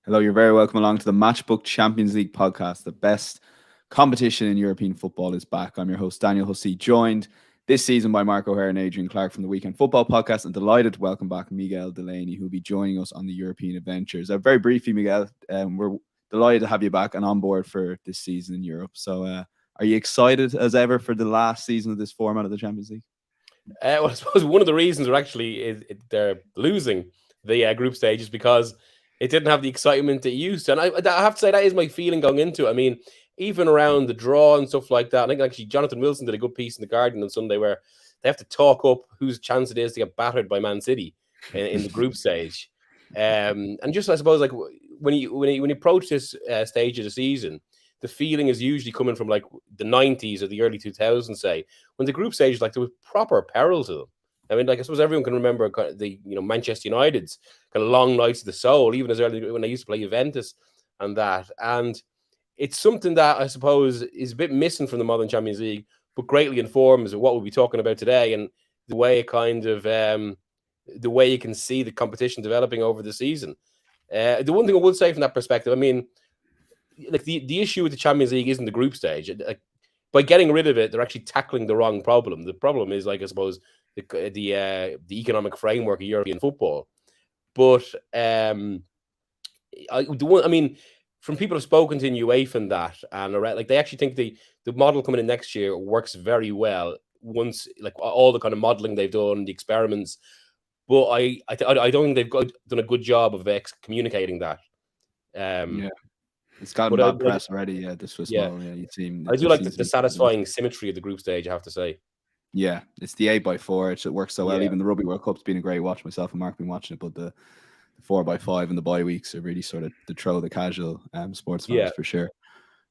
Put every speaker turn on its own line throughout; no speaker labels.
Hello, you're very welcome along to the Matchbook Champions League podcast. The best competition in European football is back. I'm your host, Daniel Hussey, joined this season by Mark O'Hare and Adrian Clarke from the Weekend Football Podcast, and delighted to welcome back Miguel Delaney, who will be joining us on the European adventures. Very briefly, Miguel, we're delighted to have you back and on board for this season in Europe. So are you excited as ever for the last season of this format of the Champions League?
Well, I suppose one of the reasons they're losing the group stage is because it didn't have the excitement it used to. And I have to say that is my feeling going into it. I mean, even around the draw and stuff like that, I think actually Jonathan Wilson did a good piece in The Guardian on Sunday where they have to talk up whose chance it is to get battered by Man City in the group stage. And just, I suppose, like when you approach this stage of the season, the feeling is usually coming from like the 90s or the early 2000s, say, when the group stage, like there was proper peril to them. I mean, like I suppose everyone can remember the Manchester United's kind of long nights of the soul, even as early when they used to play Juventus and that. And it's something that I suppose is a bit missing from the modern Champions League, but greatly informs what we'll be talking about today and the way it kind of the way you can see the competition developing over the season. The one thing I would say from that perspective, I mean, like the issue with the Champions League isn't the group stage. Like, by getting rid of it, they're actually tackling the wrong problem. The problem is, like, I suppose, the economic framework of European football. But from people I've spoken to in UEFA and that, and like they actually think the model coming in next year works very well once, like, all the kind of modeling they've done, the experiments. But I don't think they've done a good job of communicating that.
Yeah. It's gotten bad press already. Yeah, this was well. Yeah, you seem.
I do like the satisfying symmetry of the group stage, I have to say.
Yeah, it's the 8x4. It works so well. Even the Rugby World Cup's been a great watch. Myself and Mark have been watching it, but the 4x5 and the bye weeks are really sort of the throw the casual sports fans for sure.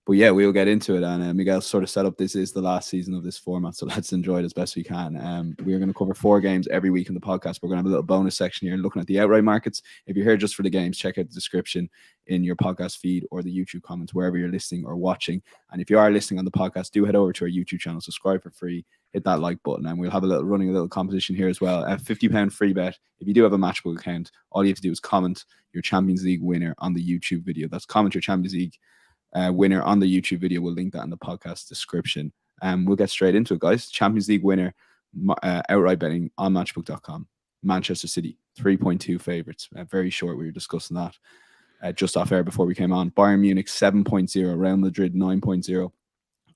But yeah, we'll get into it. And Miguel sort of set up, this is the last season of this format, so let's enjoy it as best we can. We're going to cover 4 games every week in the podcast. We're going to have a little bonus section here looking at the outright markets. If you're here just for the games, check out the description in your podcast feed or the YouTube comments, wherever you're listening or watching. And if you are listening on the podcast, do head over to our YouTube channel, subscribe for free, hit that like button, and we'll have a little competition here as well. A £50 free bet. If you do have a Matchbook account, all you have to do is comment your Champions League winner on the YouTube video. That's comment your Champions League winner on the YouTube video. We'll link that in the podcast description. We'll get straight into it, guys. Champions League winner, outright betting on matchbook.com. Manchester City, 3.2 favourites. Very short. We were discussing that just off air before we came on. Bayern Munich, 7.0. Real Madrid, 9.0.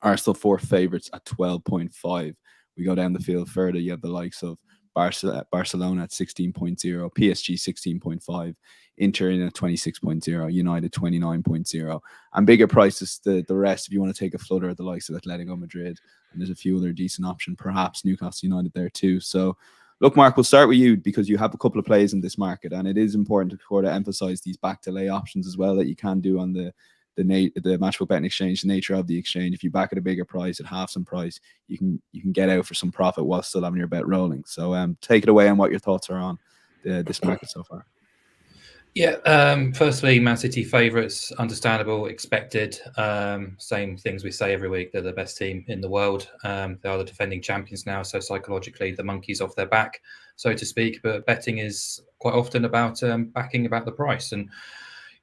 Arsenal, 4 favourites at 12.5. We go down the field further. You have the likes of Barcelona at 16.0, PSG 16.5, Inter in at 26.0, United 29.0, and bigger prices the rest if you want to take a flutter at the likes of Atletico Madrid, and there's a few other decent options, perhaps Newcastle United there too. So look, Mark, we'll start with you because you have a couple of plays in this market, and it is important to sort of emphasize these back delay options as well that you can do on the Matchbook betting exchange. The nature of the exchange, if you back at a bigger price, at half some price, you can get out for some profit while still having your bet rolling. So take it away on what your thoughts are on this market so far.
Yeah, firstly, Man City favourites, understandable, expected. Same things we say every week. They're the best team in the world. They are the defending champions now, so psychologically the monkey's off their back, so to speak. But betting is quite often about backing about the price. And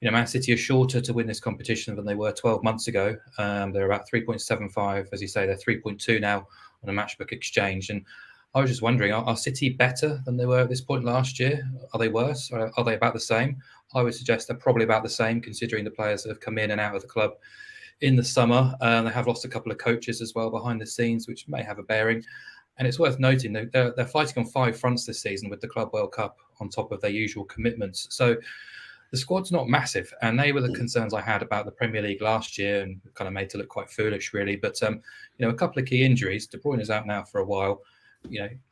Man City are shorter to win this competition than they were 12 months ago. They're about 3.75, as you say. They're 3.2 now on a Matchbook exchange. And I was just wondering, are City better than they were at this point last year? Are they worse? Are they about the same? I would suggest they're probably about the same, considering the players that have come in and out of the club in the summer. They have lost a couple of coaches as well behind the scenes, which may have a bearing. And it's worth noting that they're fighting on 5 fronts this season with the Club World Cup on top of their usual commitments. So the squad's not massive, and they were the concerns I had about the Premier League last year, and kind of made to look quite foolish, really. But a couple of key injuries. De Bruyne is out now for a while.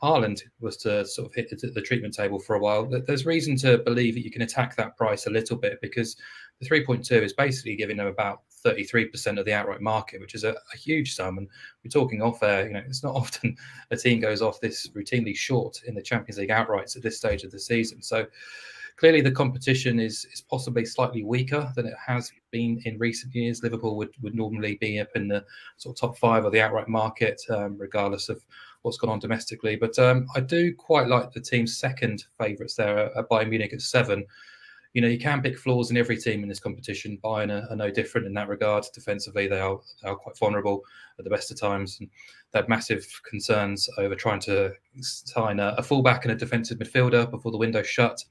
Haaland was to sort of hit the treatment table for a while. There's reason to believe that you can attack that price a little bit, because the 3.2 is basically giving them about 33% of the outright market, which is a huge sum. And we're talking off air. It's not often a team goes off this routinely short in the Champions League outrights at this stage of the season. So clearly, the competition is possibly slightly weaker than it has been in recent years. Liverpool would normally be up in the sort of top 5 of the outright market, regardless of what's gone on domestically. But I do quite like the team's second favourites there at Bayern Munich at 7. you can pick flaws in every team in this competition. Bayern are no different in that regard. Defensively, they are quite vulnerable at the best of times. And they had massive concerns over trying to sign a fullback and a defensive midfielder before the window shut.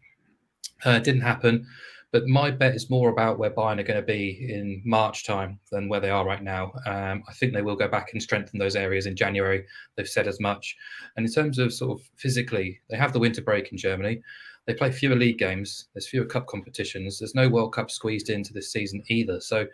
It didn't happen. But my bet is more about where Bayern are going to be in March time than where they are right now. I think they will go back and strengthen those areas in January. They've said as much. And in terms of sort of physically, they have the winter break in Germany. They play fewer league games. There's fewer cup competitions. There's no World Cup squeezed into this season either. So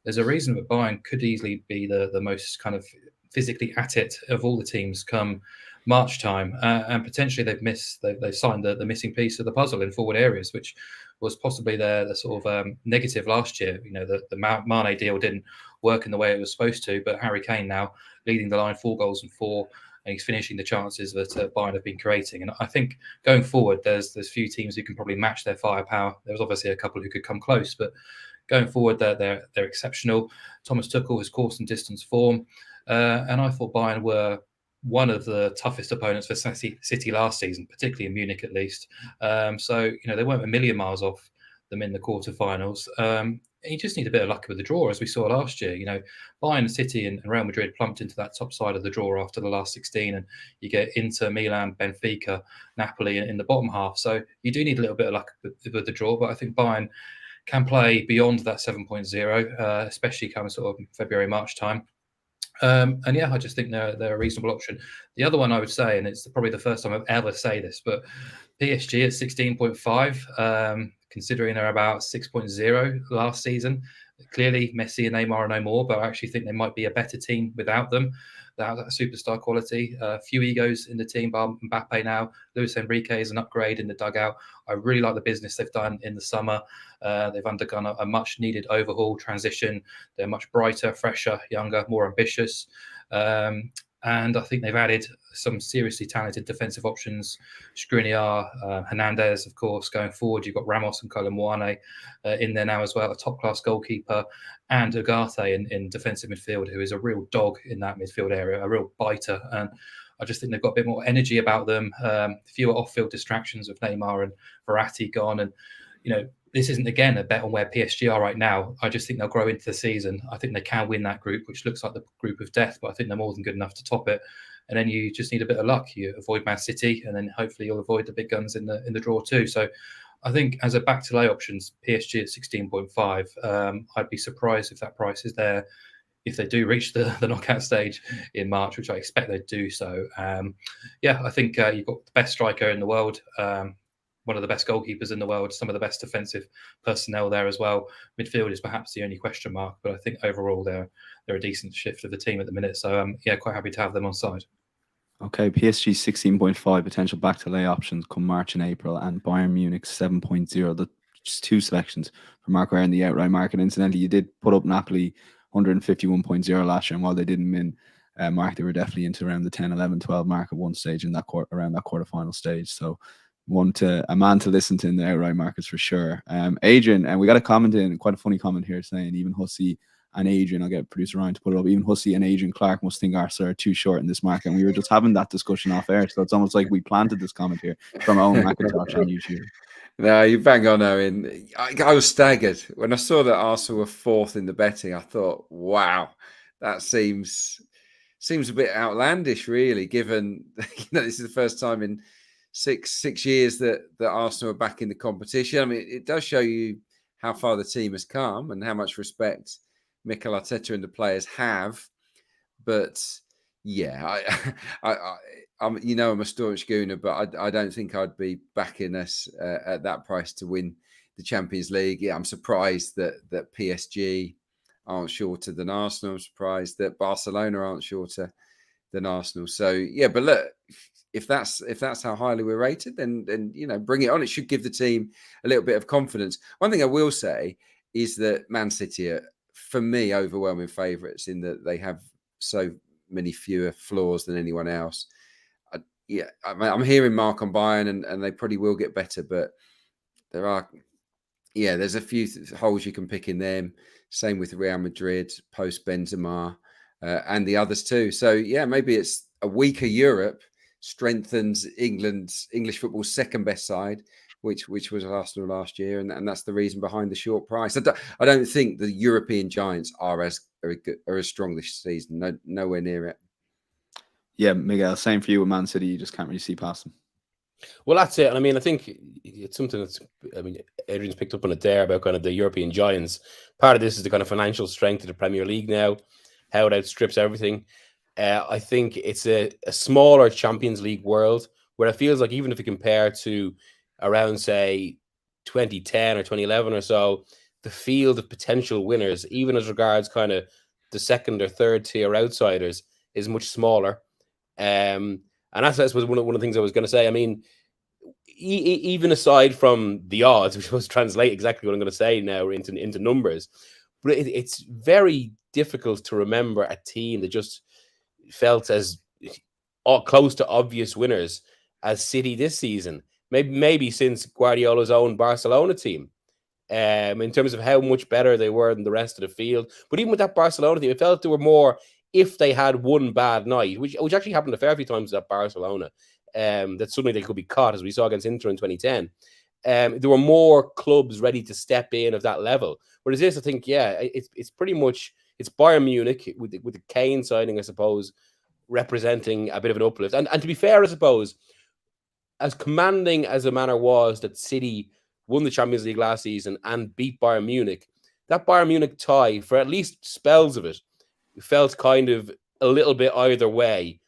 there's a reason that Bayern could easily be the most kind of physically at it of all the teams come March time. And potentially they've signed the missing piece of the puzzle in forward areas, which was possibly the sort of negative last year. The Mane deal didn't work in the way it was supposed to, but Harry Kane now leading the line 4 goals and 4, and he's finishing the chances that Bayern have been creating. And I think going forward, there's few teams who can probably match their firepower. There's obviously a couple who could come close, but going forward, they're exceptional. Thomas Tuchel has course and distance form, and I thought Bayern were one of the toughest opponents for City last season, particularly in Munich at least. So they weren't a million miles off them in the quarterfinals. You just need a bit of luck with the draw, as we saw last year. Bayern, City, and Real Madrid plumped into that top side of the draw after the last 16, and you get Inter, Milan, Benfica, Napoli in the bottom half. So you do need a little bit of luck with the draw, but I think Bayern can play beyond that 7.0, especially kind of sort of February, March time. And yeah, I just think they're a reasonable option. The other one I would say, and it's probably the first time I've ever say this, but PSG at 16.5, considering they're about 6.0 last season. Clearly, Messi and Neymar are no more, but I actually think they might be a better team without them, without that superstar quality. Few egos in the team, bar Mbappe now. Luis Enrique is an upgrade in the dugout. I really like the business they've done in the summer. They've undergone a much-needed overhaul transition. They're much brighter, fresher, younger, more ambitious. And I think they've added some seriously talented defensive options. Skriniar, Hernandez, of course, going forward. You've got Ramos and Kolo Muani in there now as well, a top-class goalkeeper, and Ugarte in defensive midfield, who is a real dog in that midfield area, a real biter. And I just think they've got a bit more energy about them, fewer off-field distractions with Neymar and Verratti gone. And, this isn't, again, a bet on where PSG are right now. I just think they'll grow into the season. I think they can win that group, which looks like the group of death, but I think they're more than good enough to top it. And then you just need a bit of luck. You avoid Man City, and then hopefully you'll avoid the big guns in the draw too. So I think as a back to lay options, PSG at 16.5, I'd be surprised if that price is there if they do reach the knockout stage in March, which I expect they do so. I think you've got the best striker in the world, one of the best goalkeepers in the world, some of the best defensive personnel there as well. Midfield is perhaps the only question mark, but I think overall they're a decent shift of the team at the minute. So quite happy to have them on side.
Okay, PSG 16.5 potential back to lay options come March and April, and Bayern Munich 7.0. Just 2 selections for Mark Ware in the outright market. Incidentally, you did put up Napoli 151.0 last year, and while they didn't win, Mark, they were definitely into around the 10, 11, 12 mark at one stage in that around that quarterfinal stage. So a man to listen to in the outright markets for sure. Adrian, and we got a comment in, quite a funny comment here, saying even Hussey and Adrian, I'll get producer Ryan to put it up, even Hussey and Adrian Clarke must think Arsenal are too short in this market. And we were just having that discussion off air, so it's almost like we planted this comment here from Owen McIntosh on YouTube.
No, you bang on, Owen. I was staggered when I saw that Arsenal were 4th in the betting. I thought, wow, that seems a bit outlandish, really, given this is the first time in six years that Arsenal are back in the competition. I mean, it does show you how far the team has come and how much respect Mikel Arteta and the players have. But yeah, I'm a staunch Gooner, but I don't think I'd be backing us at that price to win the Champions League. Yeah, I'm surprised that PSG aren't shorter than Arsenal. I'm surprised that Barcelona aren't shorter than Arsenal. So yeah, but look, if that's how highly we're rated, then bring it on. It should give the team a little bit of confidence. One thing I will say is that Man City are, for me, overwhelming favourites in that they have so many fewer flaws than anyone else. I'm hearing Mark on Bayern, and they probably will get better, but there's a few holes you can pick in them. Same with Real Madrid post Benzema and the others too. So yeah, maybe it's a weaker Europe strengthens English football's second best side, which was Arsenal last year, and that's the reason behind the short price. I don't think the European giants are as strong this season. Nowhere near it.
Yeah, Miguel, same for you with Man City. You just can't really see past them.
Well, that's it. And I mean, I think it's something Adrian's picked up on it there about kind of the European giants. Part of this is the kind of financial strength of the Premier League now, how it outstrips everything. I think it's a smaller Champions League world where it feels like even if you compare to around, say, 2010 or 2011 or so, the field of potential winners, even as regards kind of the second or third tier outsiders, is much smaller. And that's one of the things I was going to say. I mean, even aside from the odds, which was translate exactly what I'm going to say now into numbers, but it's very difficult to remember a team that just felt as close to obvious winners as City this season. Maybe since Guardiola's own Barcelona team, in terms of how much better they were than the rest of the field. But even with that Barcelona team, it felt they were more, if they had one bad night, which actually happened a fair few times at Barcelona, that suddenly they could be caught, as we saw against Inter in 2010. There were more clubs ready to step in of that level. Whereas this, I think, it's pretty much, it's Bayern Munich with the Kane signing, I suppose, representing a bit of an uplift. And to be fair, I suppose, as commanding as the manner was that City won the Champions League last season and beat Bayern Munich, that Bayern Munich tie, for at least spells of it, felt kind of a little bit either way,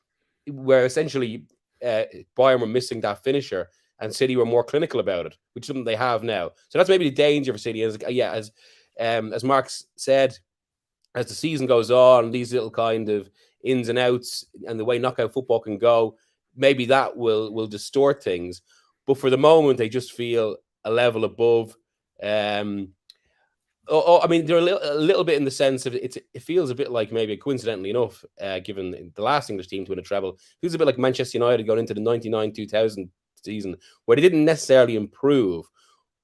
where essentially Bayern were missing that finisher and City were more clinical about it, which is something they have now. So that's maybe the danger for City. As Mark said, as the season goes on, these little kind of ins and outs and the way knockout football can go, maybe that will distort things. But for the moment, they just feel a level above. I mean, they're a little bit in the sense of it feels a bit like, maybe coincidentally enough, given the last English team to win a treble, it feels a bit like Manchester United going into the 99-2000 season, where they didn't necessarily improve,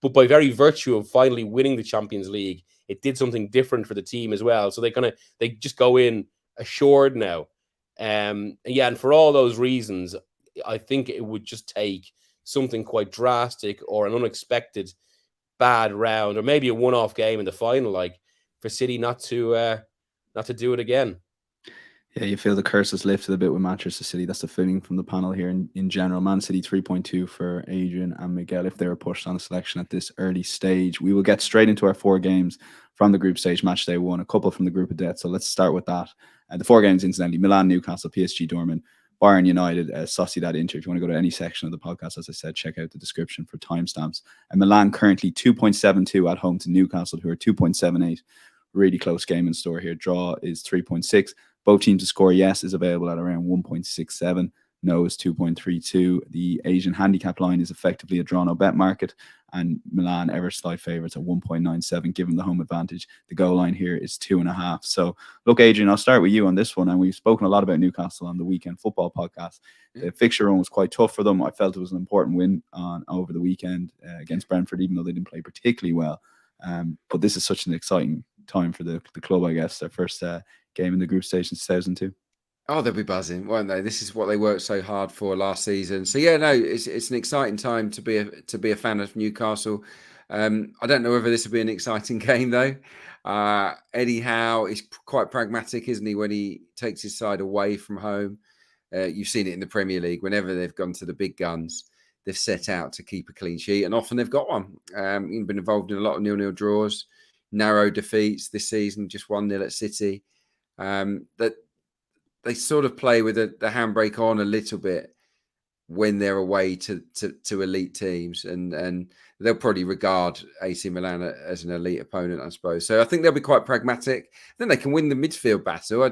but by very virtue of finally winning the Champions League, it did something different for the team as well. So they just go in assured now. And for all those reasons, I think it would just take something quite drastic or an unexpected bad round, or maybe a one-off game in the final, like, for City not to do it again.
Yeah, you feel the curse is lifted a bit with Manchester City. That's the feeling from the panel here in general. Man City 3.2 for Adrian and Miguel if they were pushed on a selection at this early stage. We will get straight into our 4 games from the group stage, match day 1, a couple from the group of death. So let's start with that. The 4 games, incidentally: Milan, Newcastle, PSG, Dortmund, Bayern United, Sociedad, Inter. If you want to go to any section of the podcast, as I said, check out the description for timestamps. And Milan currently 2.72 at home to Newcastle, who are 2.78. Really close game in store here. Draw is 3.6. Both teams to score yes is available at around 1.67. No is 2.32. The Asian handicap line is effectively a draw no bet market, and Milan ever slight favourites at 1.97, given the home advantage. The goal line here is 2.5. So look, Adrian, I'll start with you on this one. And we've spoken a lot about Newcastle on the Weekend Football podcast. The fixture run was quite tough for them. I felt it was an important win over the weekend against Brentford, even though they didn't play particularly well. But this is such an exciting time for the club, I guess. Their first game in the group stage in 2002.
Oh, they'll be buzzing, won't they? This is what they worked so hard for last season. So yeah, no, it's an exciting time to be a fan of Newcastle. I don't know whether this will be an exciting game though. Eddie Howe is quite pragmatic, isn't he, when he takes his side away from home? You've seen it in the Premier League. Whenever they've gone to the big guns, they've set out to keep a clean sheet, and often they've got one. You've been involved in a lot of 0-0 draws, narrow defeats this season, just 1-0 at City. That they sort of play with the handbrake on a little bit when they're away to elite teams, and they'll probably regard AC Milan as an elite opponent, I suppose. So I think they'll be quite pragmatic. I think they can win the midfield battle. I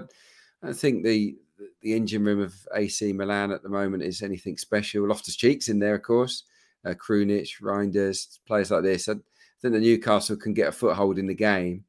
don't think the engine room of AC Milan at the moment is anything special. Loftus-Cheek's in there, of course. Krunic, Reinders, players like this. I think the Newcastle can get a foothold in the game.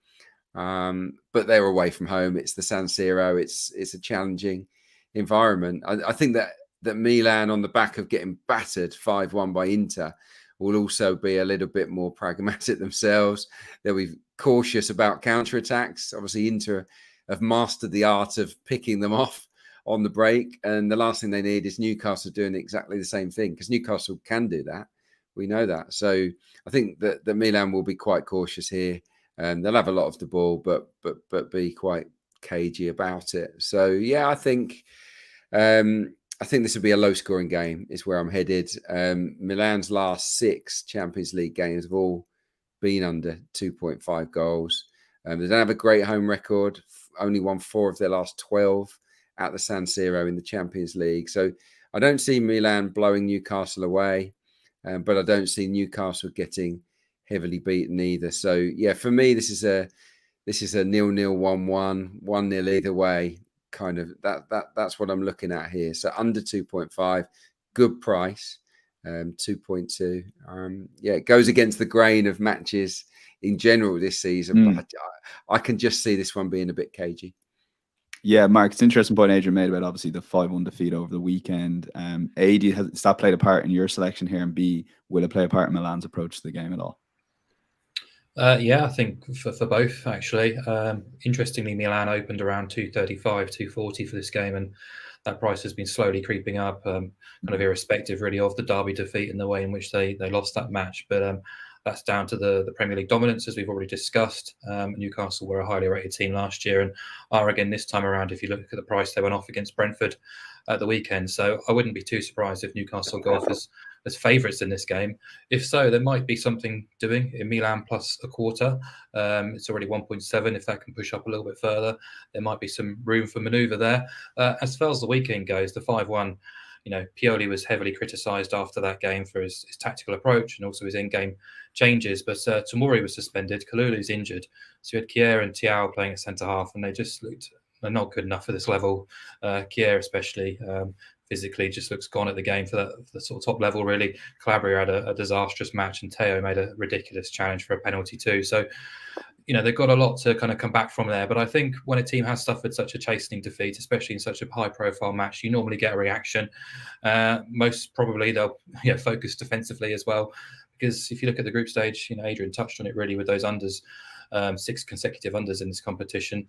But they're away from home. It's the San Siro. It's a challenging environment. I think that Milan, on the back of getting battered 5-1 by Inter, will also be a little bit more pragmatic themselves. They'll be cautious about counter-attacks. Obviously, Inter have mastered the art of picking them off on the break. And the last thing they need is Newcastle doing exactly the same thing, because Newcastle can do that. We know that. So I think that Milan will be quite cautious here. They'll have a lot of the ball, but be quite cagey about it. So yeah, I think this will be a low-scoring game. Is where I'm headed. Milan's last 6 Champions League games have all been under 2.5 goals. They don't have a great home record. Only won 4 of their last 12 at the San Siro in the Champions League. So I don't see Milan blowing Newcastle away, but I don't see Newcastle getting heavily beaten either. So yeah, for me, this is a 0-0, 1-1, 1-0 either way. Kind of that's what I'm looking at here. So under 2.5, good price. 2.2. It goes against the grain of matches in general this season, but I can just see this one being a bit cagey.
Yeah, Mark, it's an interesting point Adrian made about obviously the 5-1 defeat over the weekend. A, has that played a part in your selection here? And B, will it play a part in Milan's approach to the game at all?
Yeah, I think for both, actually. Interestingly, Milan opened around 235, 240 for this game, and that price has been slowly creeping up, kind of irrespective, really, of the derby defeat and the way in which they lost that match. But that's down to the Premier League dominance, as we've already discussed. Newcastle were a highly rated team last year and are again this time around, if you look at the price they went off against Brentford at the weekend. So I wouldn't be too surprised if Newcastle go off as favourites in this game. If so, there might be something doing in Milan plus a quarter. It's already 1.7. If that can push up a little bit further, there might be some room for manoeuvre there. As far as the weekend goes, the 5-1, Pioli was heavily criticised after that game for his tactical approach and also his in-game changes. But Tomori was suspended. Kalulu's injured. So you had Kier and Thiaw playing at centre-half, and they just looked not good enough for this level. Kier especially physically just looks gone at the game for the sort of top level, really. Calabria had a disastrous match, and Teo made a ridiculous challenge for a penalty too. So, they've got a lot to kind of come back from there. But I think when a team has suffered such a chastening defeat, especially in such a high-profile match, you normally get a reaction. Most probably they'll focus defensively as well. Because if you look at the group stage, Adrian touched on it really with those unders. 6 consecutive unders in this competition.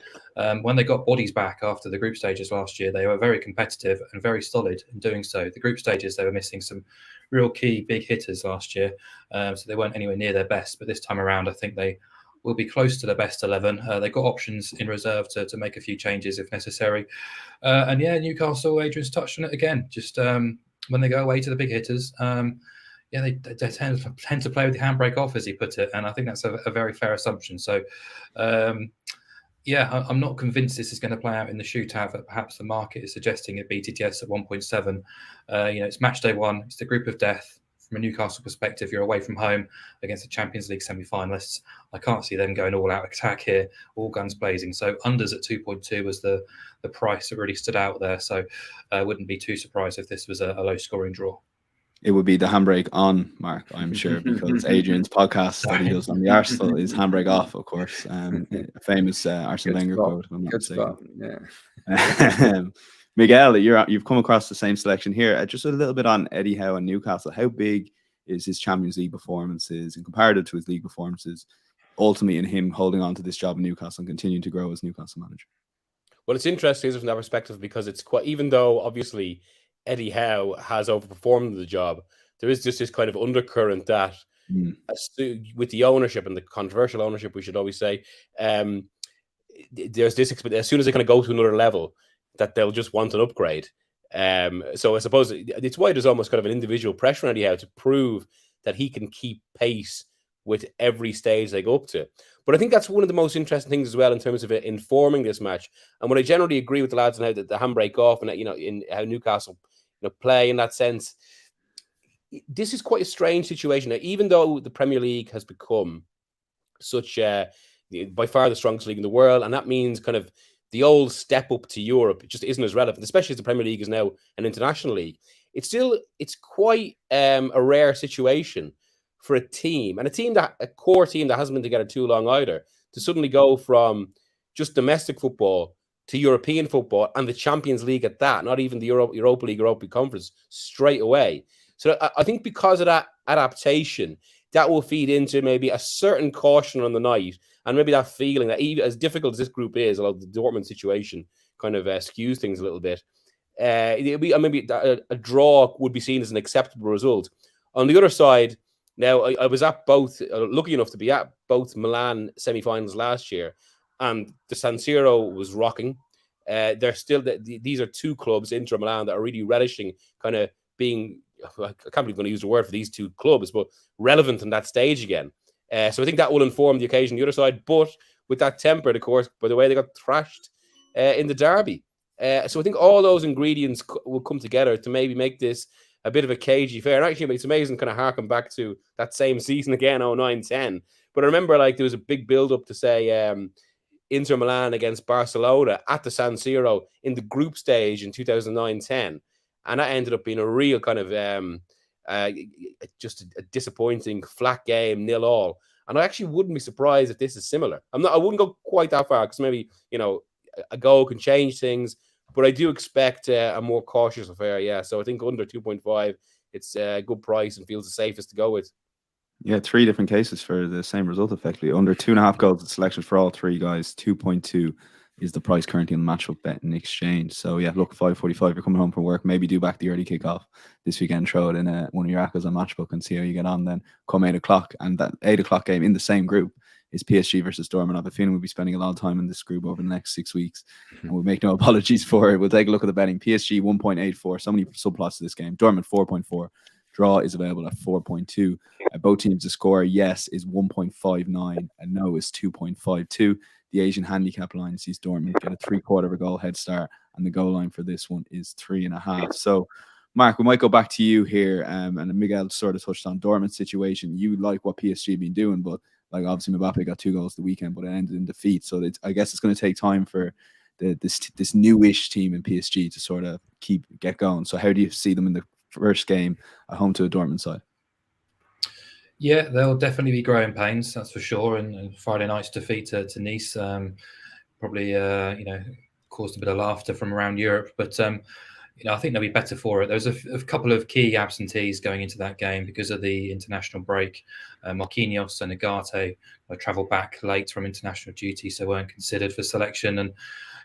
When they got bodies back after the group stages last year, they were very competitive and very solid in doing so. The group stages, they were missing some real key big hitters last year, so they weren't anywhere near their best. But this time around, I think they will be close to the best 11. They've got options in reserve to make a few changes if necessary. And Newcastle, Adrian's touched on it again. Just when they go away to the big hitters, they tend to play with the handbrake off, as he put it, and I think that's a very fair assumption. So, I'm not convinced this is going to play out in the shootout that perhaps the market is suggesting at BTTS at 1.7. It's match day 1. It's the group of death. From a Newcastle perspective, you're away from home against the Champions League semi-finalists. I can't see them going all-out attack here, all guns blazing. So unders at 2.2 was the price that really stood out there. So I wouldn't be too surprised if this was a low-scoring draw.
It would be the handbrake on, Mark, I'm sure, because Adrian's podcast that he does on the Arsenal is handbrake off, of course. A famous Arsene Wenger quote.
Good spot, yeah.
Miguel, you've come across the same selection here. Just a little bit on Eddie Howe and Newcastle. How big is his Champions League performances and comparative to his league performances, ultimately in him holding on to this job in Newcastle and continuing to grow as Newcastle manager? Well,
it's interesting from that perspective because it's quite, even though obviously Eddie Howe has overperformed the job, there is just this kind of undercurrent that with the ownership and the controversial ownership, we should always say, there's this, as soon as they kind of go to another level, that they'll just want an upgrade. So I suppose it's why there's almost kind of an individual pressure on Eddie Howe to prove that he can keep pace with every stage they go up to. But I think that's one of the most interesting things as well in terms of it informing this match. And when I generally agree with the lads on how the handbrake off and in how Newcastle play in that sense, this is quite a strange situation. Now, even though the Premier League has become such by far the strongest league in the world, and that means kind of the old step up to Europe just isn't as relevant, especially as the Premier League is now an international league. It's quite a rare situation for a team, and a core team that hasn't been together too long either, to suddenly go from just domestic football to European football and the Champions League at that, not even the Europa League, Europa Conference, straight away. So I think because of that adaptation, that will feed into maybe a certain caution on the night, and maybe that feeling that even as difficult as this group is, although the Dortmund situation kind of skews things a little bit, maybe a draw would be seen as an acceptable result. On the other side, Now, I was at both, lucky enough to be at both Milan semi-finals last year, and the San Siro was rocking. They're still, these are two clubs, Inter Milan, that are really relishing kind of being, I can't believe I'm going to use the word for these two clubs, but relevant in that stage again. So I think that will inform the occasion on the other side, but with that tempered, of course, by the way they got thrashed in the derby. So I think all those ingredients will come together to maybe make this a bit of a cagey affair. And actually, it's amazing kind of harken back to that same season again, 09-10. But I remember like there was a big build-up to say Inter Milan against Barcelona at the San Siro in the group stage in 2009-10. And that ended up being a real kind of just a disappointing flat game, 0-0. And I actually wouldn't be surprised if this is similar. I wouldn't go quite that far because maybe, a goal can change things. But I do expect a more cautious affair, yeah. So I think under 2.5, it's a good price and feels the safest to go with.
Yeah, 3 different cases for the same result, effectively. Under 2.5 goals of selection for all 3 guys. 2.2 is the price currently on the Matchbook bet in exchange. So yeah, look, 5:45, you're coming home from work, maybe do back the early kickoff this weekend, throw it in one of your accos on Matchbook and see how you get on then. Come 8 o'clock, and that 8 o'clock game in the same group is PSG versus Dortmund. I have a feeling we'll be spending a lot of time in this group over the next 6 weeks, and we'll make no apologies for it. We'll take a look at the betting. PSG 1.84, so many subplots to this game. Dortmund 4.4. Draw is available at 4.2. Both teams to score, yes, is 1.59 and no is 2.52. The Asian handicap line sees Dortmund get a 3/4 of a goal head start, and the goal line for this one is 3.5. So, Mark, we might go back to you here, and Miguel sort of touched on Dortmund's situation. You like what PSG have been doing, but like obviously Mbappe got 2 goals the weekend, but it ended in defeat. So I guess it's going to take time for this newish team in PSG to sort of get going. So how do you see them in the first game at home to a Dortmund side?
Yeah, there'll definitely be growing pains, that's for sure. And Friday night's defeat to Nice probably caused a bit of laughter from around Europe. But I think they'll be better for it. There was a couple of key absentees going into that game because of the international break. Marquinhos and Agate travelled back late from international duty, so weren't considered for selection. And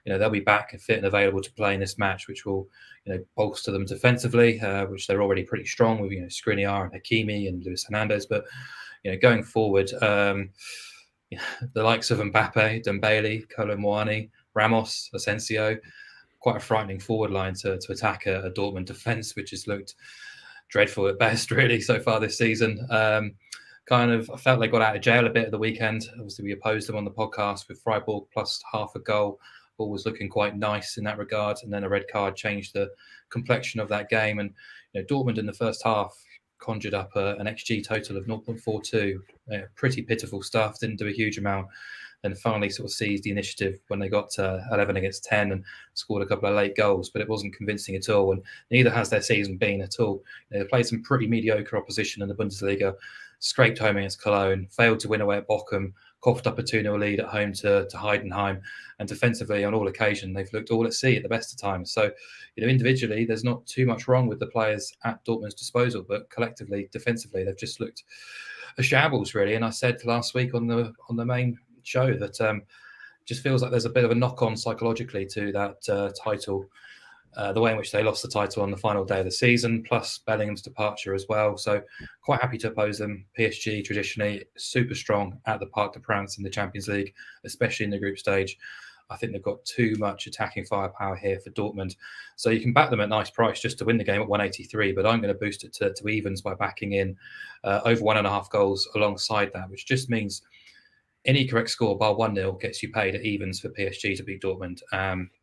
they'll be back fit and available to play in this match, which will bolster them defensively, which they're already pretty strong with Skriniar and Hakimi and Luis Hernandez. But going forward, the likes of Mbappe, Dembele, Kolo Muani, Ramos, Asensio, quite a frightening forward line to attack a Dortmund defence, which has looked dreadful at best, really, so far this season. I felt they got out of jail a bit at the weekend. Obviously, we opposed them on the podcast with Freiburg plus half a goal. Ball was looking quite nice in that regard, and then a red card changed the complexion of that game. And Dortmund in the first half conjured up an XG total of 0.42. Pretty pitiful stuff. Didn't do a huge amount. And finally sort of seized the initiative when they got to 11 against 10 and scored a couple of late goals, but it wasn't convincing at all. And neither has their season been at all. They played some pretty mediocre opposition in the Bundesliga, scraped home against Cologne, failed to win away at Bochum, coughed up a 2-0 lead at home to Heidenheim. And defensively, on all occasions, they've looked all at sea at the best of times. So, individually, there's not too much wrong with the players at Dortmund's disposal, but collectively, defensively, they've just looked a shambles, really. And I said last week on the main show that just feels like there's a bit of a knock-on psychologically to that title, the way in which they lost the title on the final day of the season, plus Bellingham's departure as well. So quite happy to oppose them. PSG traditionally super strong at the Parc des Princes in the Champions League, especially in the group stage. I think they've got too much attacking firepower here for Dortmund. So you can back them at nice price just to win the game at 183, but I'm going to boost it to evens by backing in over 1.5 goals alongside that, which just means any correct score bar 1-0 gets you paid at evens for PSG to beat Dortmund.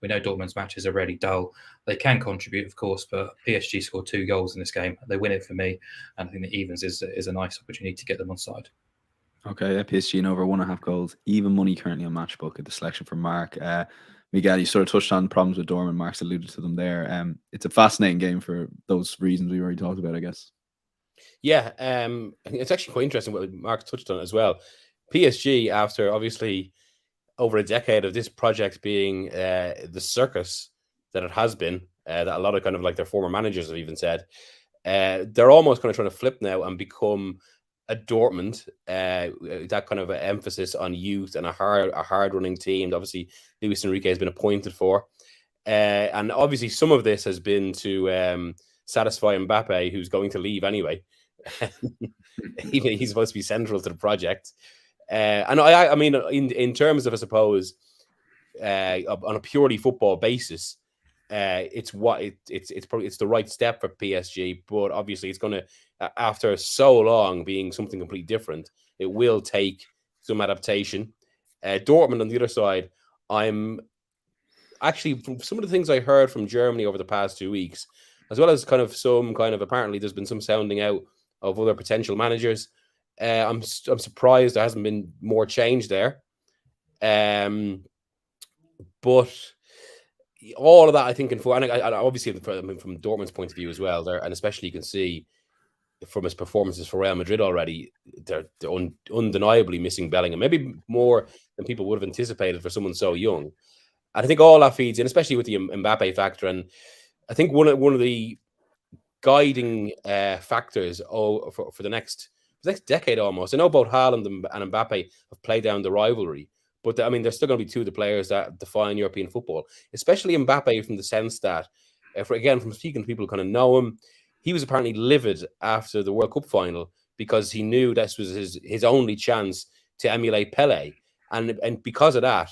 We know Dortmund's matches are really dull. They can contribute, of course, but PSG scored 2 goals in this game. They win it for me, and I think the evens is a nice opportunity to get them on side.
Okay, yeah, PSG in over 1.5 goals. Even money currently on Matchbook at the selection for Mark. Miguel, you sort of touched on problems with Dortmund. Mark's alluded to them there. It's a fascinating game for those reasons we already talked about, I guess.
Yeah, it's actually quite interesting what Mark touched on as well. PSG, after obviously over a decade of this project being the circus that it has been, that a lot of kind of like their former managers have even said, they're almost kind of trying to flip now and become a Dortmund, that kind of emphasis on youth and a hard running team. Obviously, Luis Enrique has been appointed for, and obviously some of this has been to satisfy Mbappe, who's going to leave anyway. even he's supposed to be central to the project. And I mean, in terms of, I suppose, on a purely football basis, it's the right step for PSG. But obviously, it's going to, after so long being something completely different, it will take some adaptation. Dortmund on the other side, I'm actually, from some of the things I heard from Germany over the past 2 weeks, as well as apparently there's been some sounding out of other potential managers. I'm surprised there hasn't been more change there. But all of that, I think, and obviously from Dortmund's point of view as well, there, and especially you can see from his performances for Real Madrid already, they're undeniably missing Bellingham, maybe more than people would have anticipated for someone so young. And I think all that feeds in, especially with the Mbappe factor. And I think one of the guiding factors for the next decade almost. I know both Haaland and Mbappe have played down the rivalry, but they're still going to be two of the players that define European football, especially Mbappe, from the sense that, from speaking to people who kind of know him, he was apparently livid after the World Cup final because he knew this was his only chance to emulate Pele. And because of that,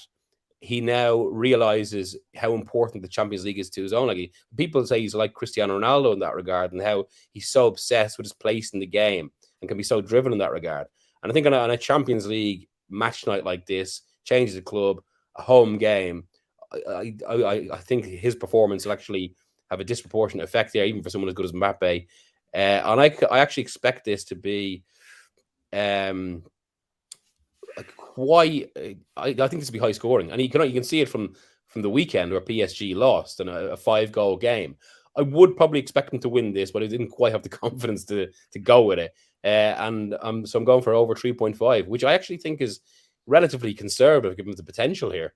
he now realizes how important the Champions League is to his own. Like, people say he's like Cristiano Ronaldo in that regard, and how he's so obsessed with his place in the game and can be so driven in that regard. And I think on a Champions League match night like this, changes the club, a home game, I think his performance will actually have a disproportionate effect there, even for someone as good as Mbappe. And I actually expect this to be quite. I think this will be high scoring, and you can see it from the weekend where PSG lost in a 5-goal game. I would probably expect them to win this, but I didn't quite have the confidence to go with it. So I'm going for over 3.5, which I actually think is relatively conservative given the potential here.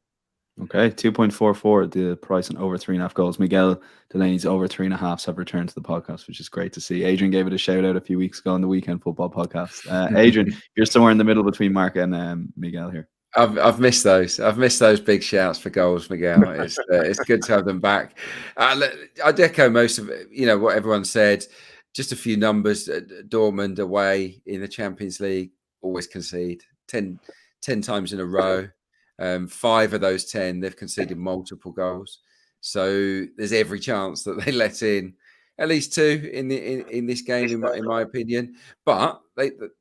Okay, 2.44 the price on over 3.5 goals. Miguel, Delaney's over 3.5 have returned to the podcast, which is great to see. Adrian gave it a shout out a few weeks ago on the Weekend Football podcast. Adrian, you're somewhere in the middle between Mark and Miguel here.
I've missed those. I've missed those big shouts for goals, Miguel. It's good to have them back. I'd echo most of it, what everyone said. Just a few numbers. Dortmund away in the Champions League always concede 10 times in a row. 5 of those 10 they've conceded multiple goals. So there's every chance that they let in at least 2 in this game, in my opinion. But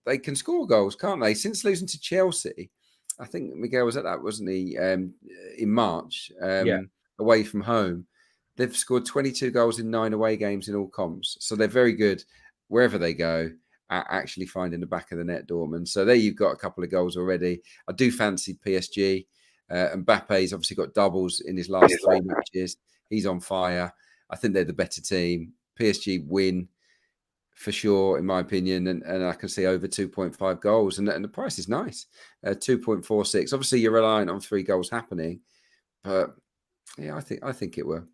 they can score goals, can't they? Since losing to Chelsea, I think Miguel was at that, wasn't he? In March, away from home, they've scored 22 goals in 9 away games in all comps. So they're very good wherever they go at actually finding the back of the net, Dortmund. So there you've got a couple of goals already. I do fancy PSG. Mbappe's obviously got doubles in his last 3 matches. He's on fire. I think they're the better team. PSG win for sure, in my opinion, and I can see over 2.5 goals, and the price is nice, 2.46. Obviously, you're reliant on 3 goals happening, but yeah, I think it will.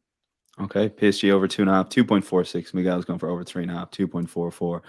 Okay, PSG over 2.5, 2.46. Miguel's going for over 3.5, 2.44.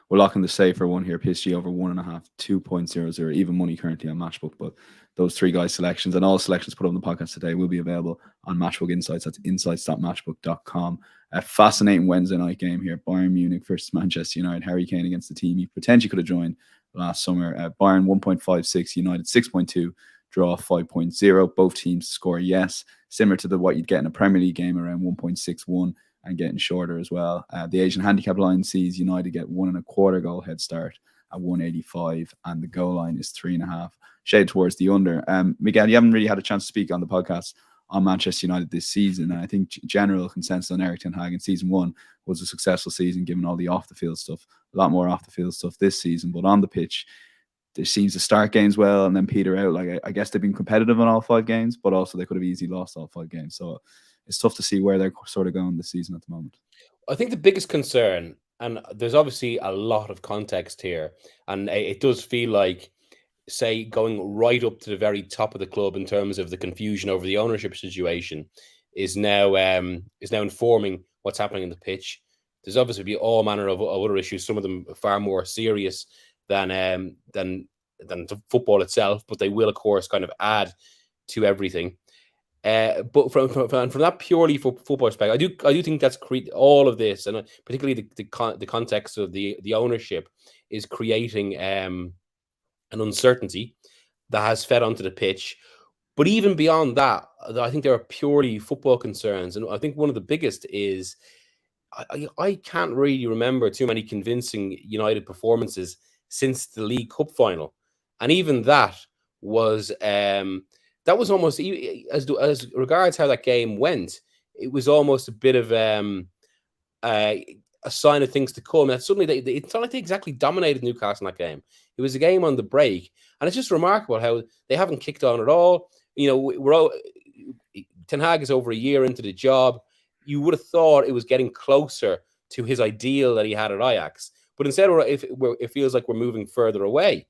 We're locking the safer one here. PSG over 1.5, 2.00. Even money currently on Matchbook, but those 3 guys' selections and all selections put on the podcast today will be available on Matchbook Insights. That's insights.matchbook.com. A fascinating Wednesday night game here. Bayern Munich versus Manchester United. Harry Kane against the team he potentially could have joined last summer. Bayern 1.56, United 6.2, draw 5.0. Both teams score yes. Similar to what you'd get in a Premier League game, around 1.61 and getting shorter as well. The Asian handicap line sees United get 1.25 goal head start at 185, and the goal line is 3.5. Shade towards the under. Miguel, you haven't really had a chance to speak on the podcast on Manchester United this season, and I think general consensus on Erik ten Hag in season 1 was a successful season, given all the off-the-field stuff. A lot more off-the-field stuff this season, but on the pitch, there seems to start games well and then peter out. Like, I guess they've been competitive in all 5 games, but also they could have easily lost all 5 games. So it's tough to see where they're sort of going this season at the moment.
I think the biggest concern, and there's obviously a lot of context here, and it does feel like, say, going right up to the very top of the club in terms of the confusion over the ownership situation is now informing what's happening in the pitch. There's obviously be all manner of other issues, some of them far more serious than the football itself, but they will, of course, kind of add to everything. But from that purely football perspective, I do think that's all of this, and particularly the context of the ownership is creating an uncertainty that has fed onto the pitch. But even beyond that, I think there are purely football concerns, and I think one of the biggest is I can't really remember too many convincing United performances since the League Cup final, and even that was almost, as regards how that game went, it was almost a bit of a sign of things to come. That suddenly it's not like they exactly dominated Newcastle in that game. It was a game on the break, and it's just remarkable how they haven't kicked on at all. Ten Hag is over a year into the job. You would have thought it was getting closer to his ideal that he had at Ajax, but instead, it feels like we're moving further away.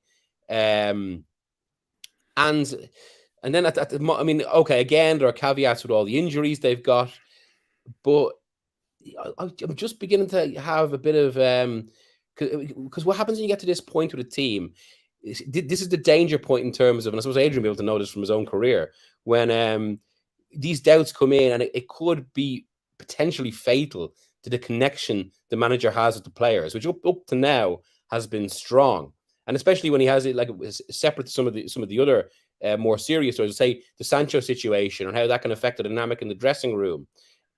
And then okay, again, there are caveats with all the injuries they've got, but I'm just beginning to have a bit of because what happens when you get to this point with a team? This is the danger point in terms of, and I suppose Adrian will be able to know this from his own career, when these doubts come in, and it could be potentially fatal to the connection the manager has with the players, which up to now has been strong, and especially when he has it like separate to some of the other more serious stories, say the Sancho situation and how that can affect the dynamic in the dressing room,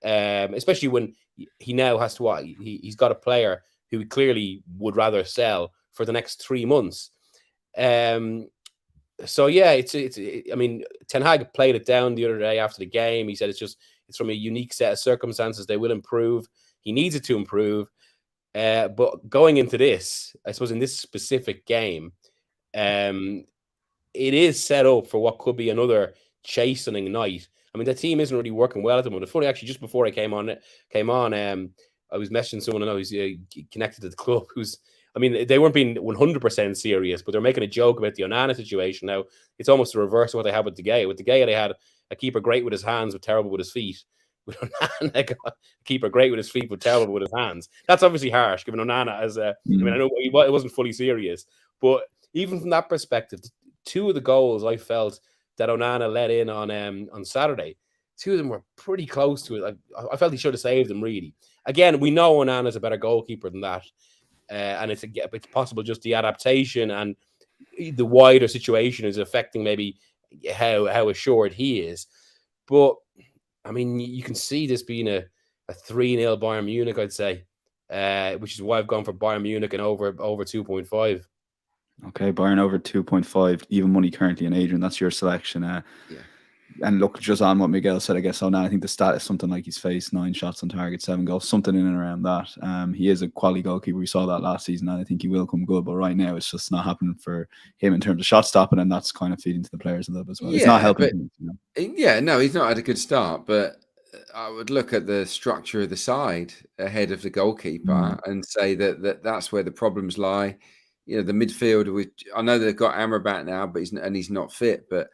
especially when he now has to he's got a player who he clearly would rather sell for the next 3 months. So yeah, I mean, Ten Hag played it down the other day after the game. He said it's from a unique set of circumstances. They will improve. He needs it to improve. But going into this, I suppose in this specific game, it is set up for what could be another chastening night. I mean, the team isn't really working well at the moment. Funny, actually, just before I came on, I was messaging someone I know who's connected to the club. They weren't being 100% serious, but they're making a joke about the Onana situation. Now, it's almost the reverse of what they had with De Gea. With De Gea, they had a keeper great with his hands, but terrible with his feet. With Onana, they got a keeper great with his feet, but terrible with his hands. That's obviously harsh, given Onana as I know it wasn't fully serious, but even from that perspective, 2 of the goals I felt that Onana let in on Saturday, 2 of them were pretty close to it. I felt he should have saved them, really. Again, we know Onana's a better goalkeeper than that. And it's possible just the adaptation and the wider situation is affecting maybe how assured he is. But I mean, you can see this being a 3-0 Bayern Munich, I'd say, which is why I've gone for Bayern Munich and over 2.5.
Okay, Bayern over 2.5, even money currently. And Adrian, that's your selection. Yeah. And look, just on what Miguel said, I guess so now I think the stat is something like he's faced 9 shots on target, 7 goals, something in and around that. He is a quality goalkeeper. We saw that last season, and I think he will come good. But right now, it's just not happening for him in terms of shot stopping, and that's kind of feeding to the players a little bit as well. It's not helping.
Yeah, no, he's not had a good start. But I would look at the structure of the side ahead of the goalkeeper and say that's where the problems lie. The midfield. I know they've got Amrabat now, but he's not fit, but.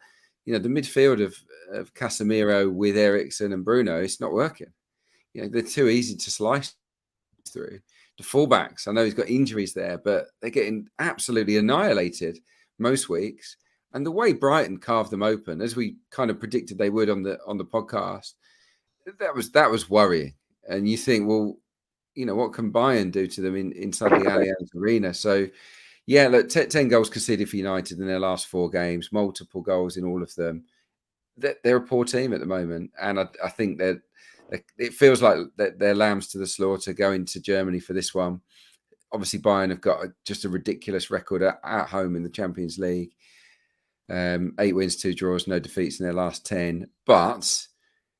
The midfield of Casemiro with Eriksen and Bruno, it's not working. They're too easy to slice through. The fullbacks, I know he's got injuries there, but they're getting absolutely annihilated most weeks. And the way Brighton carved them open, as we kind of predicted they would on the podcast, that was worrying. And you think, well, what can Bayern do to them inside the Allianz Arena? So. Yeah, look, 10 goals conceded for United in their last 4 games, multiple goals in all of them. They're a poor team at the moment. And I think that it feels like they're lambs to the slaughter going to Germany for this one. Obviously, Bayern have got just a ridiculous record at home in the Champions League. 8 wins, 2 draws, no defeats in their last 10. But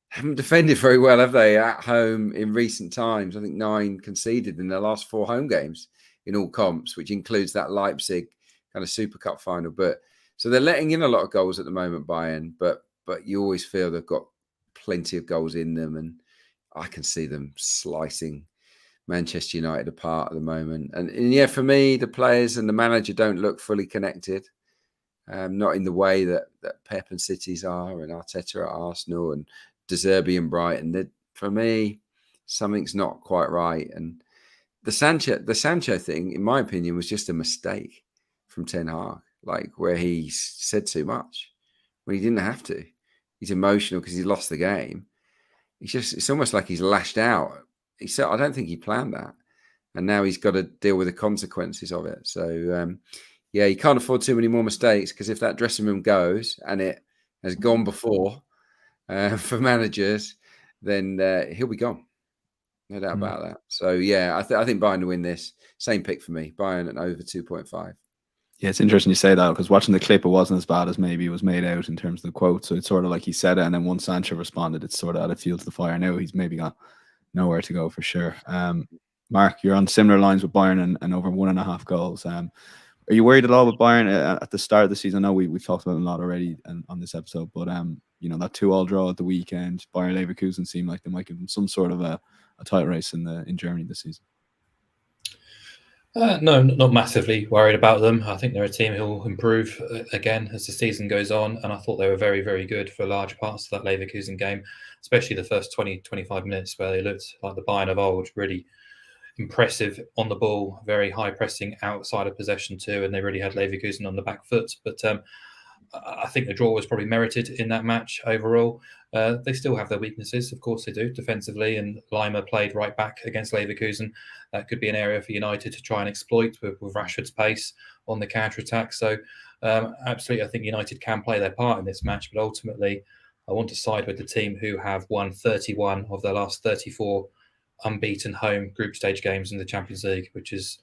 haven't defended very well, have they, at home in recent times? I think 9 conceded in their last 4 home games. In all comps, which includes that Leipzig kind of Super Cup final. But so they're letting in a lot of goals at the moment, Bayern, but you always feel they've got plenty of goals in them, and I can see them slicing Manchester United apart at the moment. And yeah, for me, the players and the manager don't look fully connected, not in the way that Pep and City's are, and Arteta at Arsenal, and De Zerbi and Brighton. For me, something's not quite right, and the Sancho thing, in my opinion, was just a mistake from Ten Hag, where he said too much when he didn't have to. he's emotional because he lost the game. It's almost like he's lashed out. He said, I don't think he planned that. And now he's got to deal with the consequences of it. So, yeah, you can't afford too many more mistakes, because if that dressing room goes, and it has gone before for managers, then he'll be gone. No doubt about that. So, yeah, I think Bayern to win this. Same pick for me. Bayern at over 2.5.
Yeah, it's interesting you say that, because watching the clip, it wasn't as bad as maybe it was made out in terms of the quote. So it's sort of like he said it, and then once Sancho responded, it's sort of added fuel to the fire. Now he's maybe got nowhere to go for sure. Mark, you're on similar lines with Bayern and over 1.5 goals. Are you worried at all with Bayern at the start of the season? I know we've talked about it a lot already on this episode, but you know, that 2-2 draw at the weekend, Bayern Leverkusen seemed like they might give them some sort of a title race in Germany this season.
No, not massively worried about them. I think they're a team who will improve again as the season goes on, and I thought they were very, very good for large parts of that Leverkusen game, especially the first 20-25 minutes, where they looked like the Bayern of old, really impressive on the ball, very high pressing outside of possession too, and they really had Leverkusen on the back foot. But I think the draw was probably merited in that match overall. They still have their weaknesses, of course they do, defensively, and Lima played right back against Leverkusen. That could be an area for United to try and exploit with Rashford's pace on the counter-attack. So absolutely, I think United can play their part in this match, but ultimately I want to side with the team who have won 31 of their last 34 unbeaten home group stage games in the Champions League, which is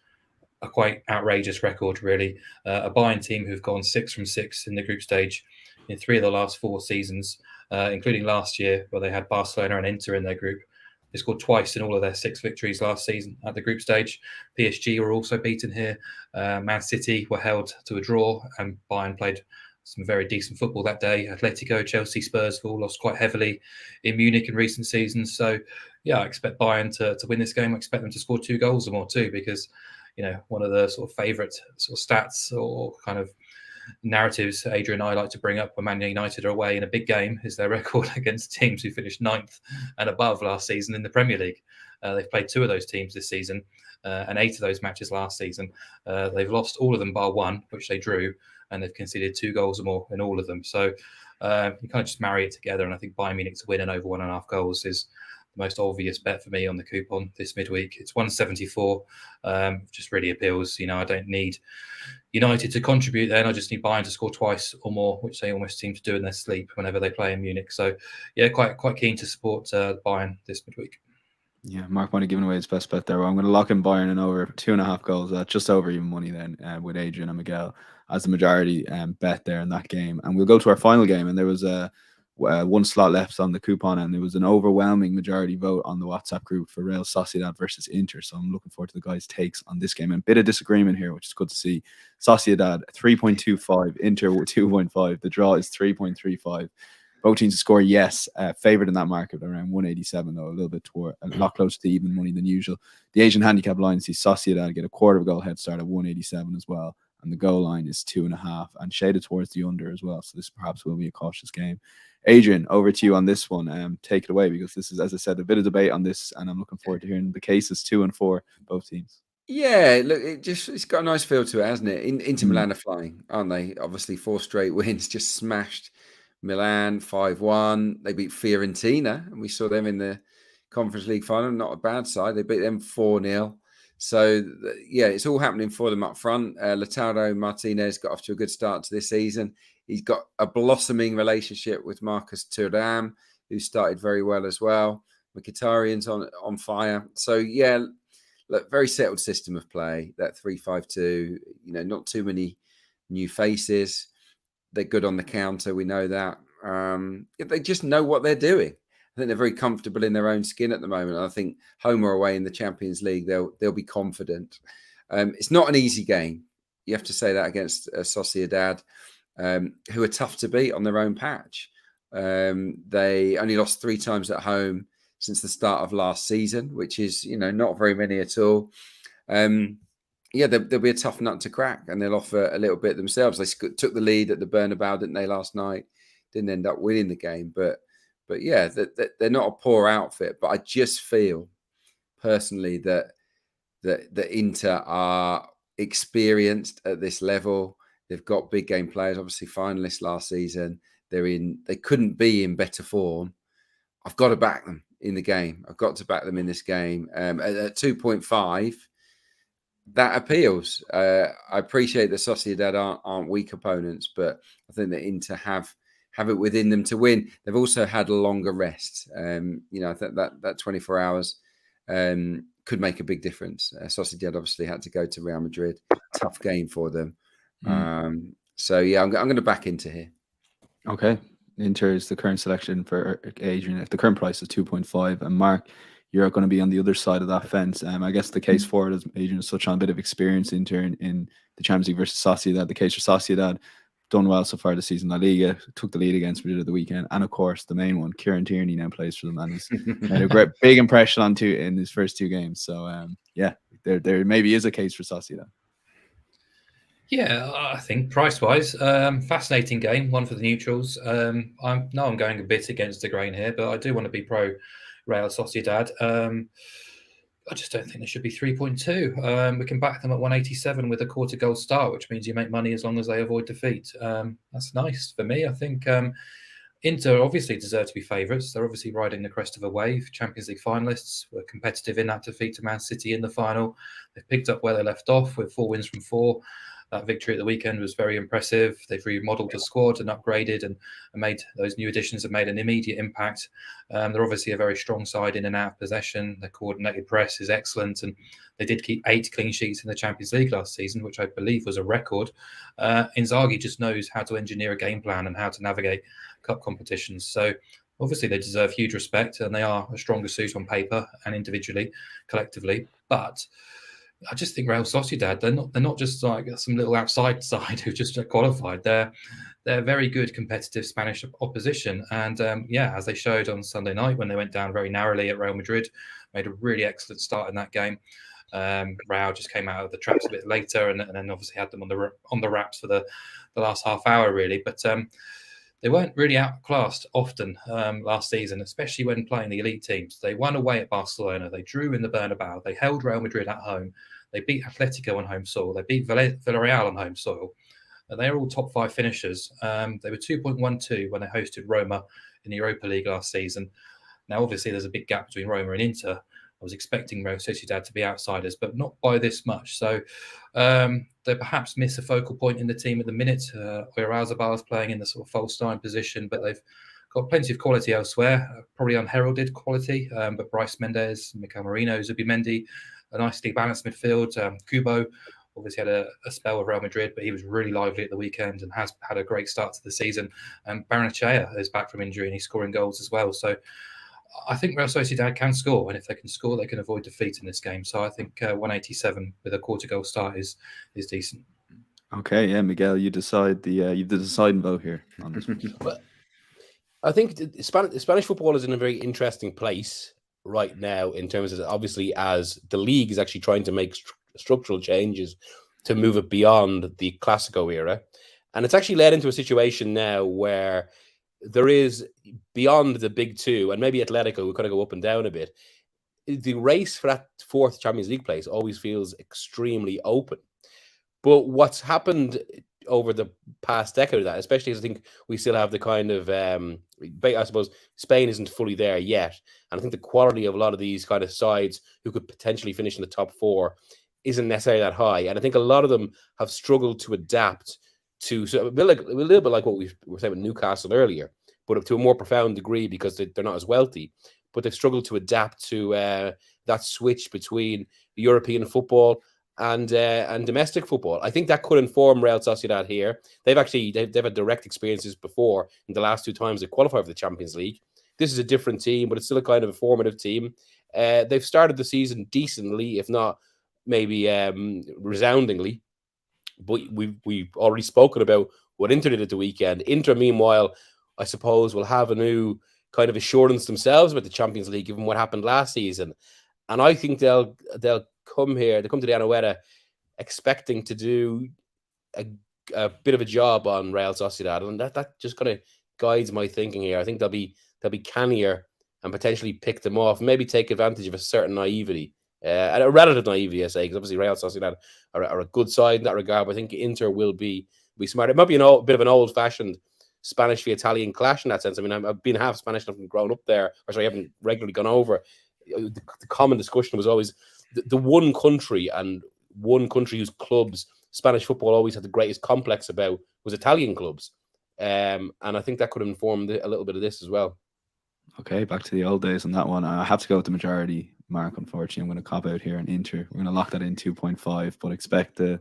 a quite outrageous record, really. A Bayern team who've gone 6 from 6 in the group stage in 3 of the last 4 seasons, including last year, where they had Barcelona and Inter in their group. They scored twice in all of their 6 victories last season at the group stage. PSG were also beaten here. Man City were held to a draw, and Bayern played some very decent football that day. Atletico, Chelsea, Spurs have all lost quite heavily in Munich in recent seasons. So, yeah, I expect Bayern to win this game. I expect them to score 2 goals or more too, because, you know, one of the sort of favourite sort of stats or kind of narratives Adrian and I like to bring up when Man United are away in a big game is their record against teams who finished 9th and above last season in the Premier League. They've played 2 of those teams this season, and 8 of those matches last season. They've lost all of them bar 1, which they drew, and they've conceded 2 goals or more in all of them. So you kind of just marry it together, and I think Bayern Munich to win and over 1.5 goals is the most obvious bet for me on the coupon this midweek. It's 174. Just really appeals. You know, I don't need United to contribute then. I just need Bayern to score twice or more, which they almost seem to do in their sleep whenever they play in Munich. So, yeah, quite keen to support Bayern this midweek.
Yeah, Mark might have given away his best bet there. Well, I'm going to lock in Bayern and over 2.5 goals, just over even money then, with Adrian and Miguel as the majority bet there in that game. And we'll go to our final game, and there was one slot left on the coupon, and there was an overwhelming majority vote on the WhatsApp group for Real Sociedad versus Inter. So I'm looking forward to the guys' takes on this game. And a bit of disagreement here, which is good to see. Sociedad 3.25, Inter 2.5. The draw is 3.35. Both teams to score, yes. Favourite in that market around 187, though, a lot closer to even money than usual. The Asian handicap line sees Sociedad get a quarter of a goal head start at 187 as well. And the goal line is 2.5 and shaded towards the under as well. So this perhaps will be a cautious game. Adrian, over to you on this one. Take it away, because this is, as I said, a bit of debate on this, and I'm looking forward to hearing the cases 2 and 4, both teams.
Yeah, look, it's got a nice feel to it, hasn't it? Inter Milan are flying, aren't they? Obviously, 4 straight wins, just smashed Milan 5-1. They beat Fiorentina, and we saw them in the Conference League final. Not a bad side. They beat them 4-0. So, yeah, it's all happening for them up front. Lautaro Martinez got off to a good start to this season. He's got a blossoming relationship with Marcus Thuram, who started very well as well. Mkhitaryan's on fire. So, yeah, look, very settled system of play, that 3-5-2. You know, not too many new faces. They're good on the counter. We know that. They just know what they're doing. I think they're very comfortable in their own skin at the moment. I think home or away in the Champions League, they'll be confident. It's not an easy game. You have to say that against Sociedad, who are tough to beat on their own patch. They only lost 3 times at home since the start of last season, which is, you know, not very many at all. Yeah, they'll be a tough nut to crack, and they'll offer a little bit themselves. They took the lead at the Bernabeu, didn't they, last night? Didn't end up winning the game, but yeah, they're not a poor outfit. But I just feel personally that Inter are experienced at this level. They've got big game players, obviously finalists last season. They couldn't be in better form. I've got to back them in the game. I've got to back them in this game. At 2.5, that appeals. I appreciate that Sociedad aren't weak opponents, but I think that Inter have it within them to win. They've also had a longer rest. I think that 24 hours could make a big difference. Sociedad obviously had to go to Real Madrid. Tough game for them. So yeah, I'm going to back Inter here.
Okay. Inter is the current selection for Adrian. If the current price is 2.5, and Mark, you're going to be on the other side of that fence. I guess the case for it is Adrian has such on a bit of experience in the Champions League versus Sociedad. The case for Sociedad, done well so far this season. La Liga took the lead against Madrid at the weekend, and of course the main one, Kieran Tierney now plays for them, and he's made a big impression in his first 2 games. So yeah, there maybe is a case for Sociedad.
Yeah, I think price-wise, fascinating game, one for the neutrals. I'm going a bit against the grain here, but I do want to be pro Real Sociedad. I just don't think there should be 3.2. We can back them at 187 with a quarter goal start, which means you make money as long as they avoid defeat. That's nice for me. I think Inter obviously deserve to be favourites. They're obviously riding the crest of a wave. Champions League finalists were competitive in that defeat to Man City in the final. They've picked up where they left off with 4 wins from 4. That victory at the weekend was very impressive. They've remodeled the squad and upgraded and made those new additions have made an immediate impact. They're obviously a very strong side in and out of possession. Their coordinated press is excellent, and they did keep 8 clean sheets in the Champions League last season, which I believe was a record. Inzaghi just knows how to engineer a game plan and how to navigate cup competitions. So obviously they deserve huge respect, and they are a stronger suit on paper and individually, collectively. But I just think Real Sociedad, they're not just like some little outside side who just qualified. They're very good competitive Spanish opposition. And as they showed on Sunday night when they went down very narrowly at Real Madrid, made a really excellent start in that game. Real just came out of the traps a bit later and then obviously had them on the wraps for the last half hour, really. But they weren't really outclassed often last season, especially when playing the elite teams. They won away at Barcelona. They drew in the Bernabeu. They held Real Madrid at home. They beat Atletico on home soil. They beat Villarreal on home soil. They're all top 5 finishers. They were 2.12 when they hosted Roma in the Europa League last season. Now, obviously, there's a big gap between Roma and Inter. I was expecting Real Sociedad to be outsiders, but not by this much. So they perhaps miss a focal point in the team at the minute. Oyarzabal is playing in the sort of false 9 position, but they've got plenty of quality elsewhere, probably unheralded quality. But Bryce Mendes, Mikel Merino, Zubimendi, a nicely balanced midfield. Kubo obviously had a spell with Real Madrid, but he was really lively at the weekend and has had a great start to the season. And Barrenechea is back from injury and he's scoring goals as well. So I think Real Sociedad can score, and if they can score, they can avoid defeat in this game. So I think 187 with a quarter goal start is decent.
Okay, yeah, Miguel, you decide the deciding vote here on this one.
Well, I think Spanish football is in a very interesting place right now in terms of obviously as the league is actually trying to make structural changes to move it beyond the Clasico era, and it's actually led into a situation now where there is, beyond the big 2 and maybe Atletico, who kind of go up and down a bit, the race for that 4th Champions League place always feels extremely open. But what's happened over the past decade of that, especially as I think we still have the kind of, I suppose Spain isn't fully there yet. And I think the quality of a lot of these kind of sides who could potentially finish in the top 4 isn't necessarily that high. And I think a lot of them have struggled to adapt to, so a little bit like what we were saying with Newcastle earlier, but to a more profound degree because they're not as wealthy. But they've struggled to adapt to that switch between European football and domestic football. I think that could inform Real Sociedad here. They've had direct experiences before in the last 2 times they qualified for the Champions League. This is a different team, but it's still a kind of a formative team. They've started the season decently, if not maybe resoundingly. But we've already spoken about what Inter did at the weekend. Inter, meanwhile, I suppose, will have a new kind of assurance themselves about the Champions League, given what happened last season. And I think they'll come here, they'll come to the Anoeta expecting to do a bit of a job on Real Sociedad. And that just kind of guides my thinking here. I think they'll be cannier and potentially pick them off, maybe take advantage of a certain naivety. A relative naivety, I say, because obviously Real Sociedad are a good side in that regard. But I think Inter will be smart. It might be a bit of an old-fashioned Spanish v Italian clash in that sense. I mean, I've been half Spanish and I've grown up there, or sorry, I haven't regularly gone over. The common discussion was always the one country whose clubs Spanish football always had the greatest complex about was Italian clubs. And I think that could have informed a little bit of this as well.
Okay, back to the old days on that one. I have to go with the majority mark, unfortunately. I'm going to cop out here on Inter. We're going to lock that in 2.5, but expect the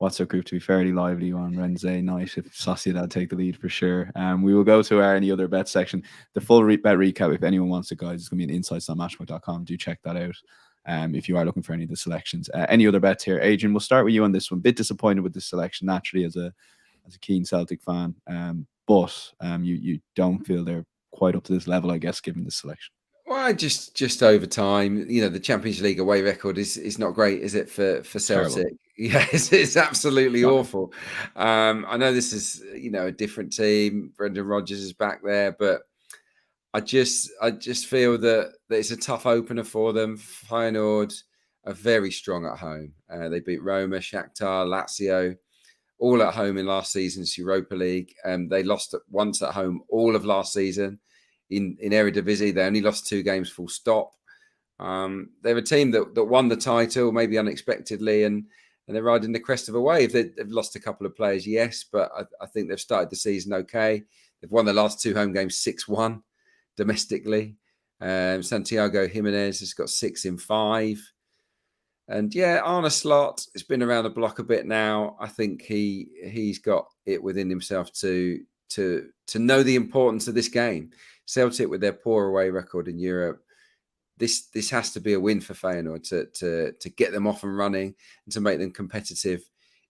WhatsApp group to be fairly lively on Wednesday night if Sociedad take the lead for sure. We will go to our any other bet section. The full bet recap, if anyone wants it, guys, it's going to be in insights.matchbook.com. Do check that out if you are looking for any of the selections. Any other bets here? Adrian, we'll start with you on this one. Bit disappointed with this selection, naturally, as a keen Celtic fan, but you don't feel they're quite up to this level, I guess, given this selection.
Well, just over time, the Champions League away record is not great, is it, for Celtic? Terrible. Yeah, it's absolutely awful. I know this is a different team. Brendan Rodgers is back there, but I just feel that it's a tough opener for them. Feyenoord are very strong at home. They beat Roma, Shakhtar, Lazio, all at home in last season's Europa League. They lost once at home all of last season. In Eredivisie, they only lost 2 games full stop. They're a team that won the title, maybe unexpectedly, and they're riding the crest of a wave. They've lost a couple of players, yes, but I think they've started the season okay. They've won the last 2 home games 6-1 domestically. Santiago Jimenez has got 6 in 5. And yeah, Arne Slot has been around the block a bit now. I think he's got it within himself to know the importance of this game. Celtic, with their poor away record in Europe, this has to be a win for Feyenoord to get them off and running and to make them competitive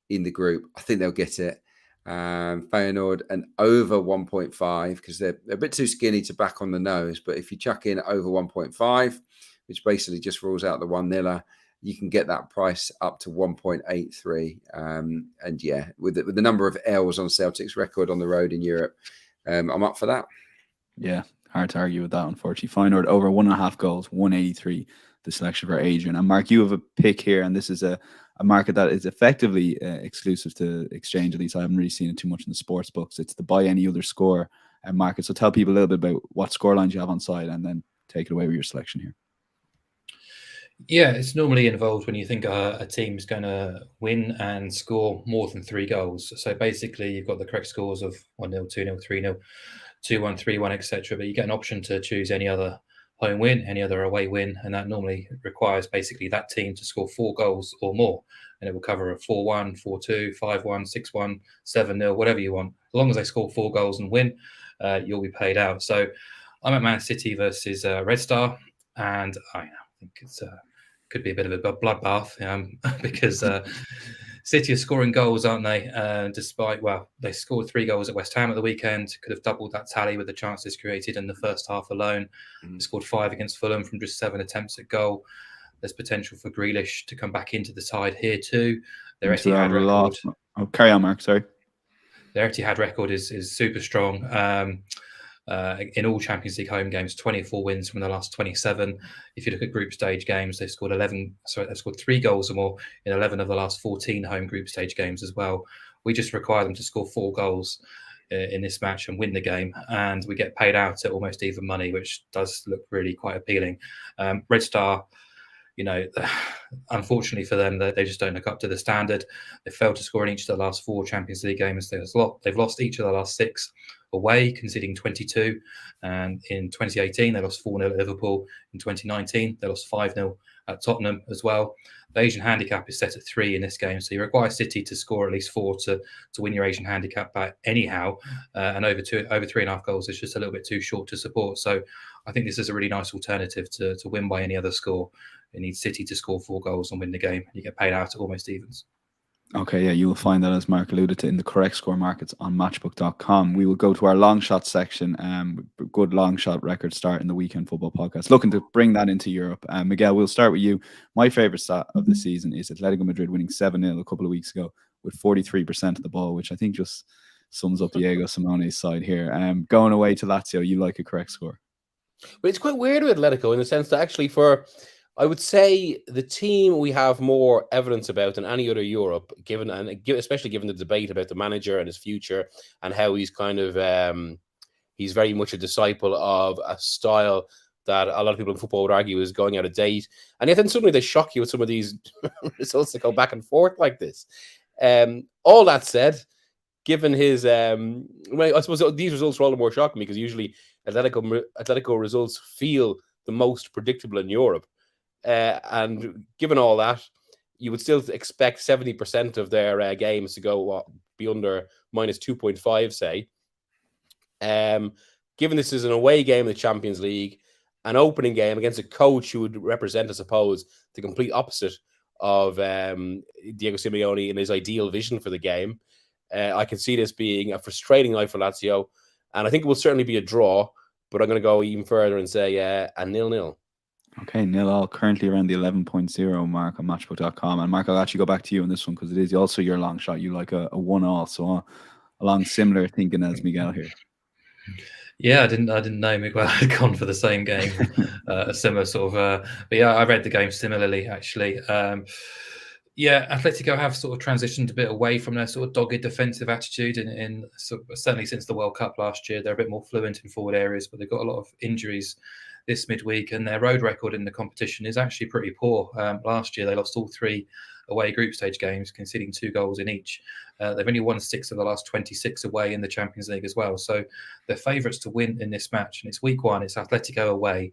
in the group. I think they'll get it. Feyenoord and over 1.5, because they're a bit too skinny to back on the nose. But if you chuck in over 1.5, which basically just rules out the 1-0, you can get that price up to 1.83. And yeah, with the number of L's on Celtic's record on the road in Europe, I'm up for that.
Yeah, hard to argue with that, unfortunately. Feyenoord over 1.5 goals, 183, the selection for Adrian. And Mark, you have a pick here, and this is a market that is effectively exclusive to Exchange. At least I haven't really seen it too much in the sports books. It's the buy any other score market. So tell people a little bit about what score lines you have on side, and then take it away with your selection here.
Yeah, it's normally involved when you think a team is going to win and score more than 3 goals. So basically, you've got the correct scores of 1-0, 2-0, 3-0, 2-1, 3-1, etc. But you get an option to choose any other home win, any other away win, and that normally requires basically that team to score 4 goals or more, and it will cover a 4-1, 4-2, 5-1, 6-1, 7-0, whatever you want. As long as they score 4 goals and win, you'll be paid out. So I'm at Man City versus Red Star, and I think it's could be a bit of a bloodbath because City are scoring goals, aren't they? Despite, they scored 3 goals at West Ham at the weekend, could have doubled that tally with the chances created in the first half alone. They scored 5 against Fulham from just 7 attempts at goal. There's potential for Grealish to come back into the side here too. Their Etihad record.
Oh, carry on, Mark. Sorry.
Their Etihad record is super strong. In all Champions League home games, 24 wins from the last 27. If you look at group stage games, they've scored 3 goals or more in 11 of the last 14 home group stage games as well. We just require them to score 4 goals in this match and win the game, and we get paid out at almost even money, which does look really quite appealing. Red Star, unfortunately for them, they just don't look up to the standard. They failed to score in each of the last 4 Champions League games. They've lost each of the last 6 away, conceding 22. And in 2018, they lost 4-0 at Liverpool. In 2019, they lost 5-0 at Tottenham as well. The Asian handicap is set at 3 in this game, so you require City to score at least 4 to win your Asian handicap back anyhow. And over 3.5 goals is just a little bit too short to support. So I think this is a really nice alternative to win by any other score. It needs City to score 4 goals and win the game. You get paid out at almost evens.
Okay, yeah, you will find that, as Mark alluded to, in the correct score markets on matchbook.com. We will go to our long shot section. Good long shot record start in the Weekend Football Podcast. Looking to bring that into Europe. Miguel, we'll start with you. My favourite stat of the season is Atletico Madrid winning 7-0 a couple of weeks ago with 43% of the ball, which I think just sums up Diego Simone's side here. Going away to Lazio, you like a correct score?
But it's quite weird with Atletico in the sense that actually I would say the team we have more evidence about than any other Europe, especially given the debate about the manager and his future and how he's kind of he's very much a disciple of a style that a lot of people in football would argue is going out of date. And yet then suddenly they shock you with some of these results that go back and forth like this. All that said, given his, I suppose these results are all the more shocking because usually Atletico results feel the most predictable in Europe. And given all that, you would still expect 70% of their games to go be under minus 2.5, say. Given this is an away game in the Champions League, an opening game against a coach who would represent, I suppose, the complete opposite of Diego Simeone in his ideal vision for the game, I can see this being a frustrating night for Lazio. And I think it will certainly be a draw, but I'm going to go even further and say a 0-0.
Okay, 0-0, currently around the 11.0 mark on Matchbook.com. And Mark, I'll actually go back to you on this one because it is also your long shot. You like a 1-0, so along similar thinking as Miguel here.
Yeah, I didn't know Miguel had gone for the same game, a similar sort of. But yeah, I read the game similarly actually. Yeah, Atletico have sort of transitioned a bit away from their sort of dogged defensive attitude, in certainly since the World Cup last year. They're a bit more fluent in forward areas, but they've got a lot of injuries this midweek, and their road record in the competition is actually pretty poor. Last year, they lost all 3 away group stage games, conceding 2 goals in each. They've only won 6 of the last 26 away in the Champions League as well. So they're favourites to win in this match. And it's week 1. It's Atletico away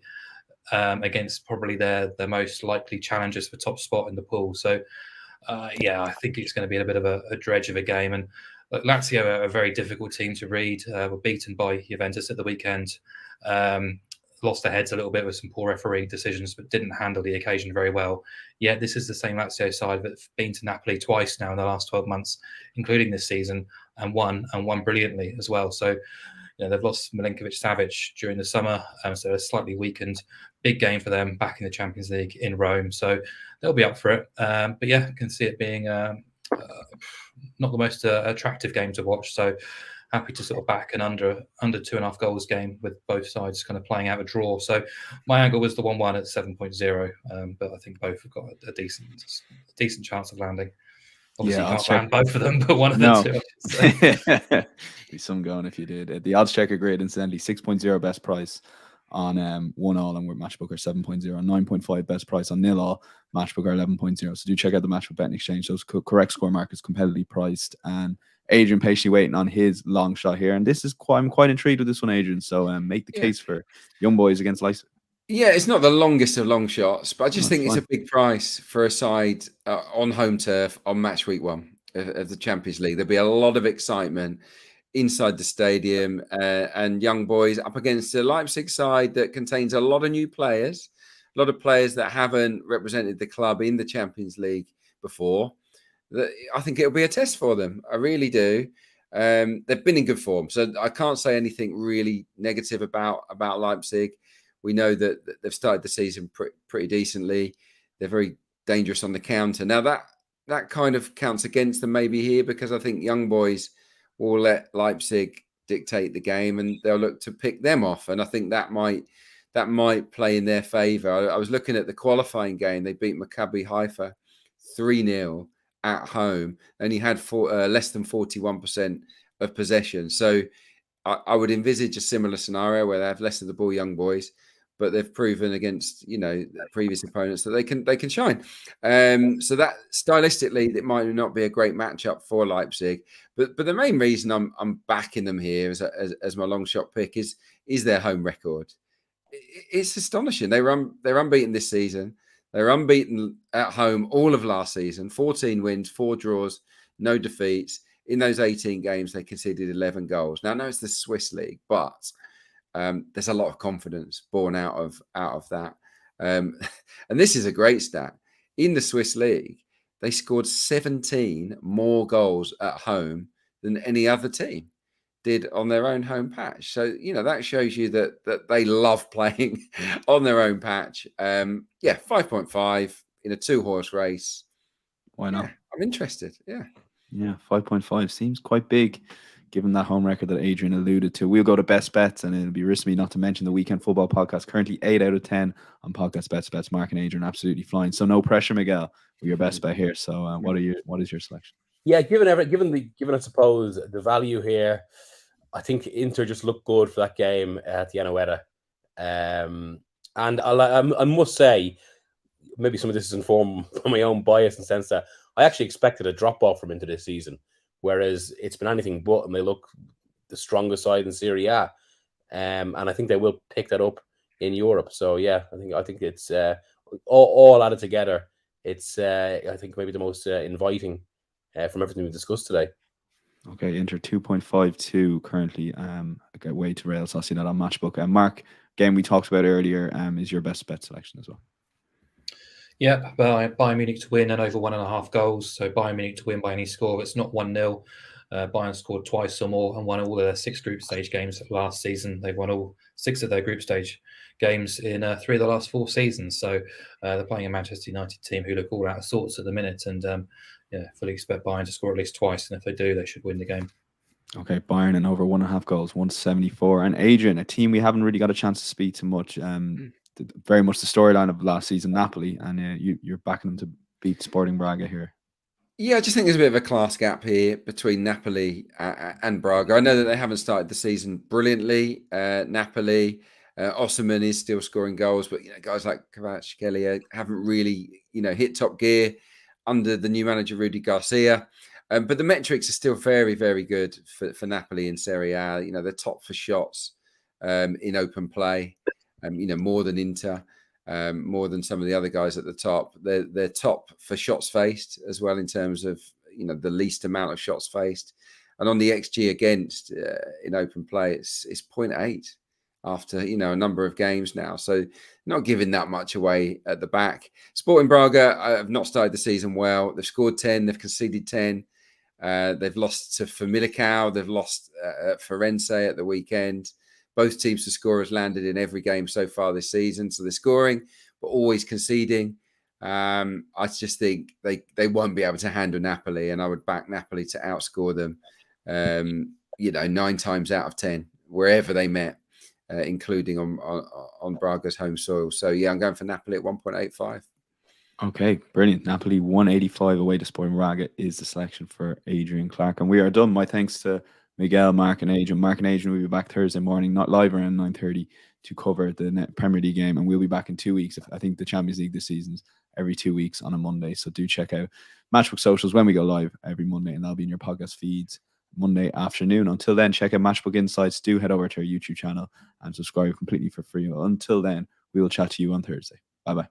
against probably their most likely challengers for top spot in the pool. So, yeah, I think it's going to be a bit of a dredge of a game. And Lazio are a very difficult team to read. Were beaten by Juventus at the weekend. Lost their heads a little bit with some poor referee decisions, but didn't handle the occasion very well. Yet this is the same Lazio side that's been to Napoli twice now in the last 12 months, including this season, and won brilliantly as well. So, they've lost Milinkovic-Savic during the summer, so a slightly weakened. Big game for them back in the Champions League in Rome. So they'll be up for it. But yeah, I can see it being not the most attractive game to watch. So happy to sort of back an under 2.5 goals game with both sides kind of playing out a draw. So my angle was the 1-1 at 7.0, but I think both have got a decent chance of landing. Obviously, you can't land both of them, but one of the two. I should say.
Be some going if you did. The odds checker grid, incidentally, 6.0 best price on 1-all, and we're Matchbook are 7.0, 9.5 best price on 0-all. Matchbook are 11.0. So do check out the Matchbook betting exchange. Those correct score markers competitively priced. And Adrian patiently waiting on his long shot here, and this is I'm quite intrigued with this one, Adrian. So make the case for young boys against Leipzig.
Yeah, it's not the longest of long shots, but I just think it's a big price for a side on home turf on match week 1 of the Champions League. There'll be a lot of excitement inside the stadium, and young boys up against a Leipzig side that contains a lot of new players, a lot of players that haven't represented the club in the Champions League before. I think it'll be a test for them. I really do. They've been in good form, so I can't say anything really negative about Leipzig. We know that they've started the season pretty decently. They're very dangerous on the counter. Now that kind of counts against them maybe here, because I think young boys will let Leipzig dictate the game and they'll look to pick them off. And I think that might play in their favour. I was looking at the qualifying game. They beat Maccabi Haifa 3-0 at home. Only had less than 41% of possession. So I would envisage a similar scenario where they have less of the ball, young boys, but they've proven against previous opponents that they can shine. So that stylistically, it might not be a great matchup for Leipzig, but the main reason I'm backing them here as my long shot pick is their home record. It's astonishing. They're unbeaten this season. They're unbeaten at home all of last season. 14 wins, 4 draws, no defeats. In those 18 games, they conceded 11 goals. Now, I know it's the Swiss league, but there's a lot of confidence born out of that. And this is a great stat. In the Swiss league, they scored 17 more goals at home than any other team did on their own home patch. So, that shows you that they love playing on their own patch. 5.5 in a 2-horse race.
Why not?
Yeah, I'm interested. Yeah.
Yeah, 5.5 seems quite big given that home record that Adrian alluded to, we'll go to best bets, and it'll be risky not to mention the Weekend Football Podcast. Currently 8 out of 10 on podcast bets. Mark and Adrian absolutely flying. So no pressure, Miguel, with your best bet here. So what is your selection?
Yeah, given I suppose the value here, I think Inter just look good for that game at the Anoeta. And I must say, maybe some of this is informed by my own bias in the sense that I actually expected a drop off from Inter this season, whereas it's been anything but, and they look the strongest side in Serie A. And I think they will pick that up in Europe. So yeah, I think it's all added together. It's I think maybe the most inviting from everything we've discussed today.
Okay, Inter 2.52 currently. Way to Real Sociedad on Matchbook. Mark, game we talked about earlier, is your best bet selection as well.
Yeah, Bayern Munich to win and over 1.5 goals. So Bayern Munich to win by any score. It's not 1-0. Bayern scored twice or more and won all their 6 group stage games last season. They've won all 6 of their group stage games in 3 of the last 4 seasons. So they're playing a Manchester United team who look all out of sorts at the minute. And fully expect Bayern to score at least twice. And if they do, they should win the game. Okay,
Bayern and over 1.5 goals, 174. And Adrian, a team we haven't really got a chance to speak to much. Very much the storyline of last season, Napoli, and you're backing them to beat Sporting Braga here.
Yeah, I just think there's a bit of a class gap here between Napoli and Braga. I know that they haven't started the season brilliantly. Napoli, Osimhen is still scoring goals, but guys like Kvaratskhelia haven't really hit top gear under the new manager Rudy Garcia. But the metrics are still very, very good for Napoli in Serie A. They're top for shots in open play. More than Inter, more than some of the other guys at the top. They're top for shots faced as well in terms of the least amount of shots faced, and on the XG against in open play, it's 0.8 after a number of games now. So not giving that much away at the back. Sporting Braga have not started the season well. They've scored 10, they've conceded 10. They've lost to Famalicão. They've lost at Firenze at the weekend. Both teams to scorers landed in every game so far this season. So they're scoring, but always conceding. I just think they won't be able to handle Napoli, and I would back Napoli to outscore them, 9 times out of 10, wherever they met, including on Braga's home soil. So yeah, I'm going for Napoli at 1.85.
Okay, brilliant. Napoli 185 away to Sporting Braga is the selection for Adrian Clarke. And we are done. My thanks to Miguel, Mark and Adrian. Mark and Adrian will be back Thursday morning, not live around 9:30 to cover the Premier League game. And we'll be back in 2 weeks. I think the Champions League this season's every 2 weeks on a Monday. So do check out Matchbook socials when we go live every Monday, and that'll be in your podcast feeds Monday afternoon. Until then, check out Matchbook Insights. Do head over to our YouTube channel and subscribe completely for free. Until then, we will chat to you on Thursday. Bye-bye.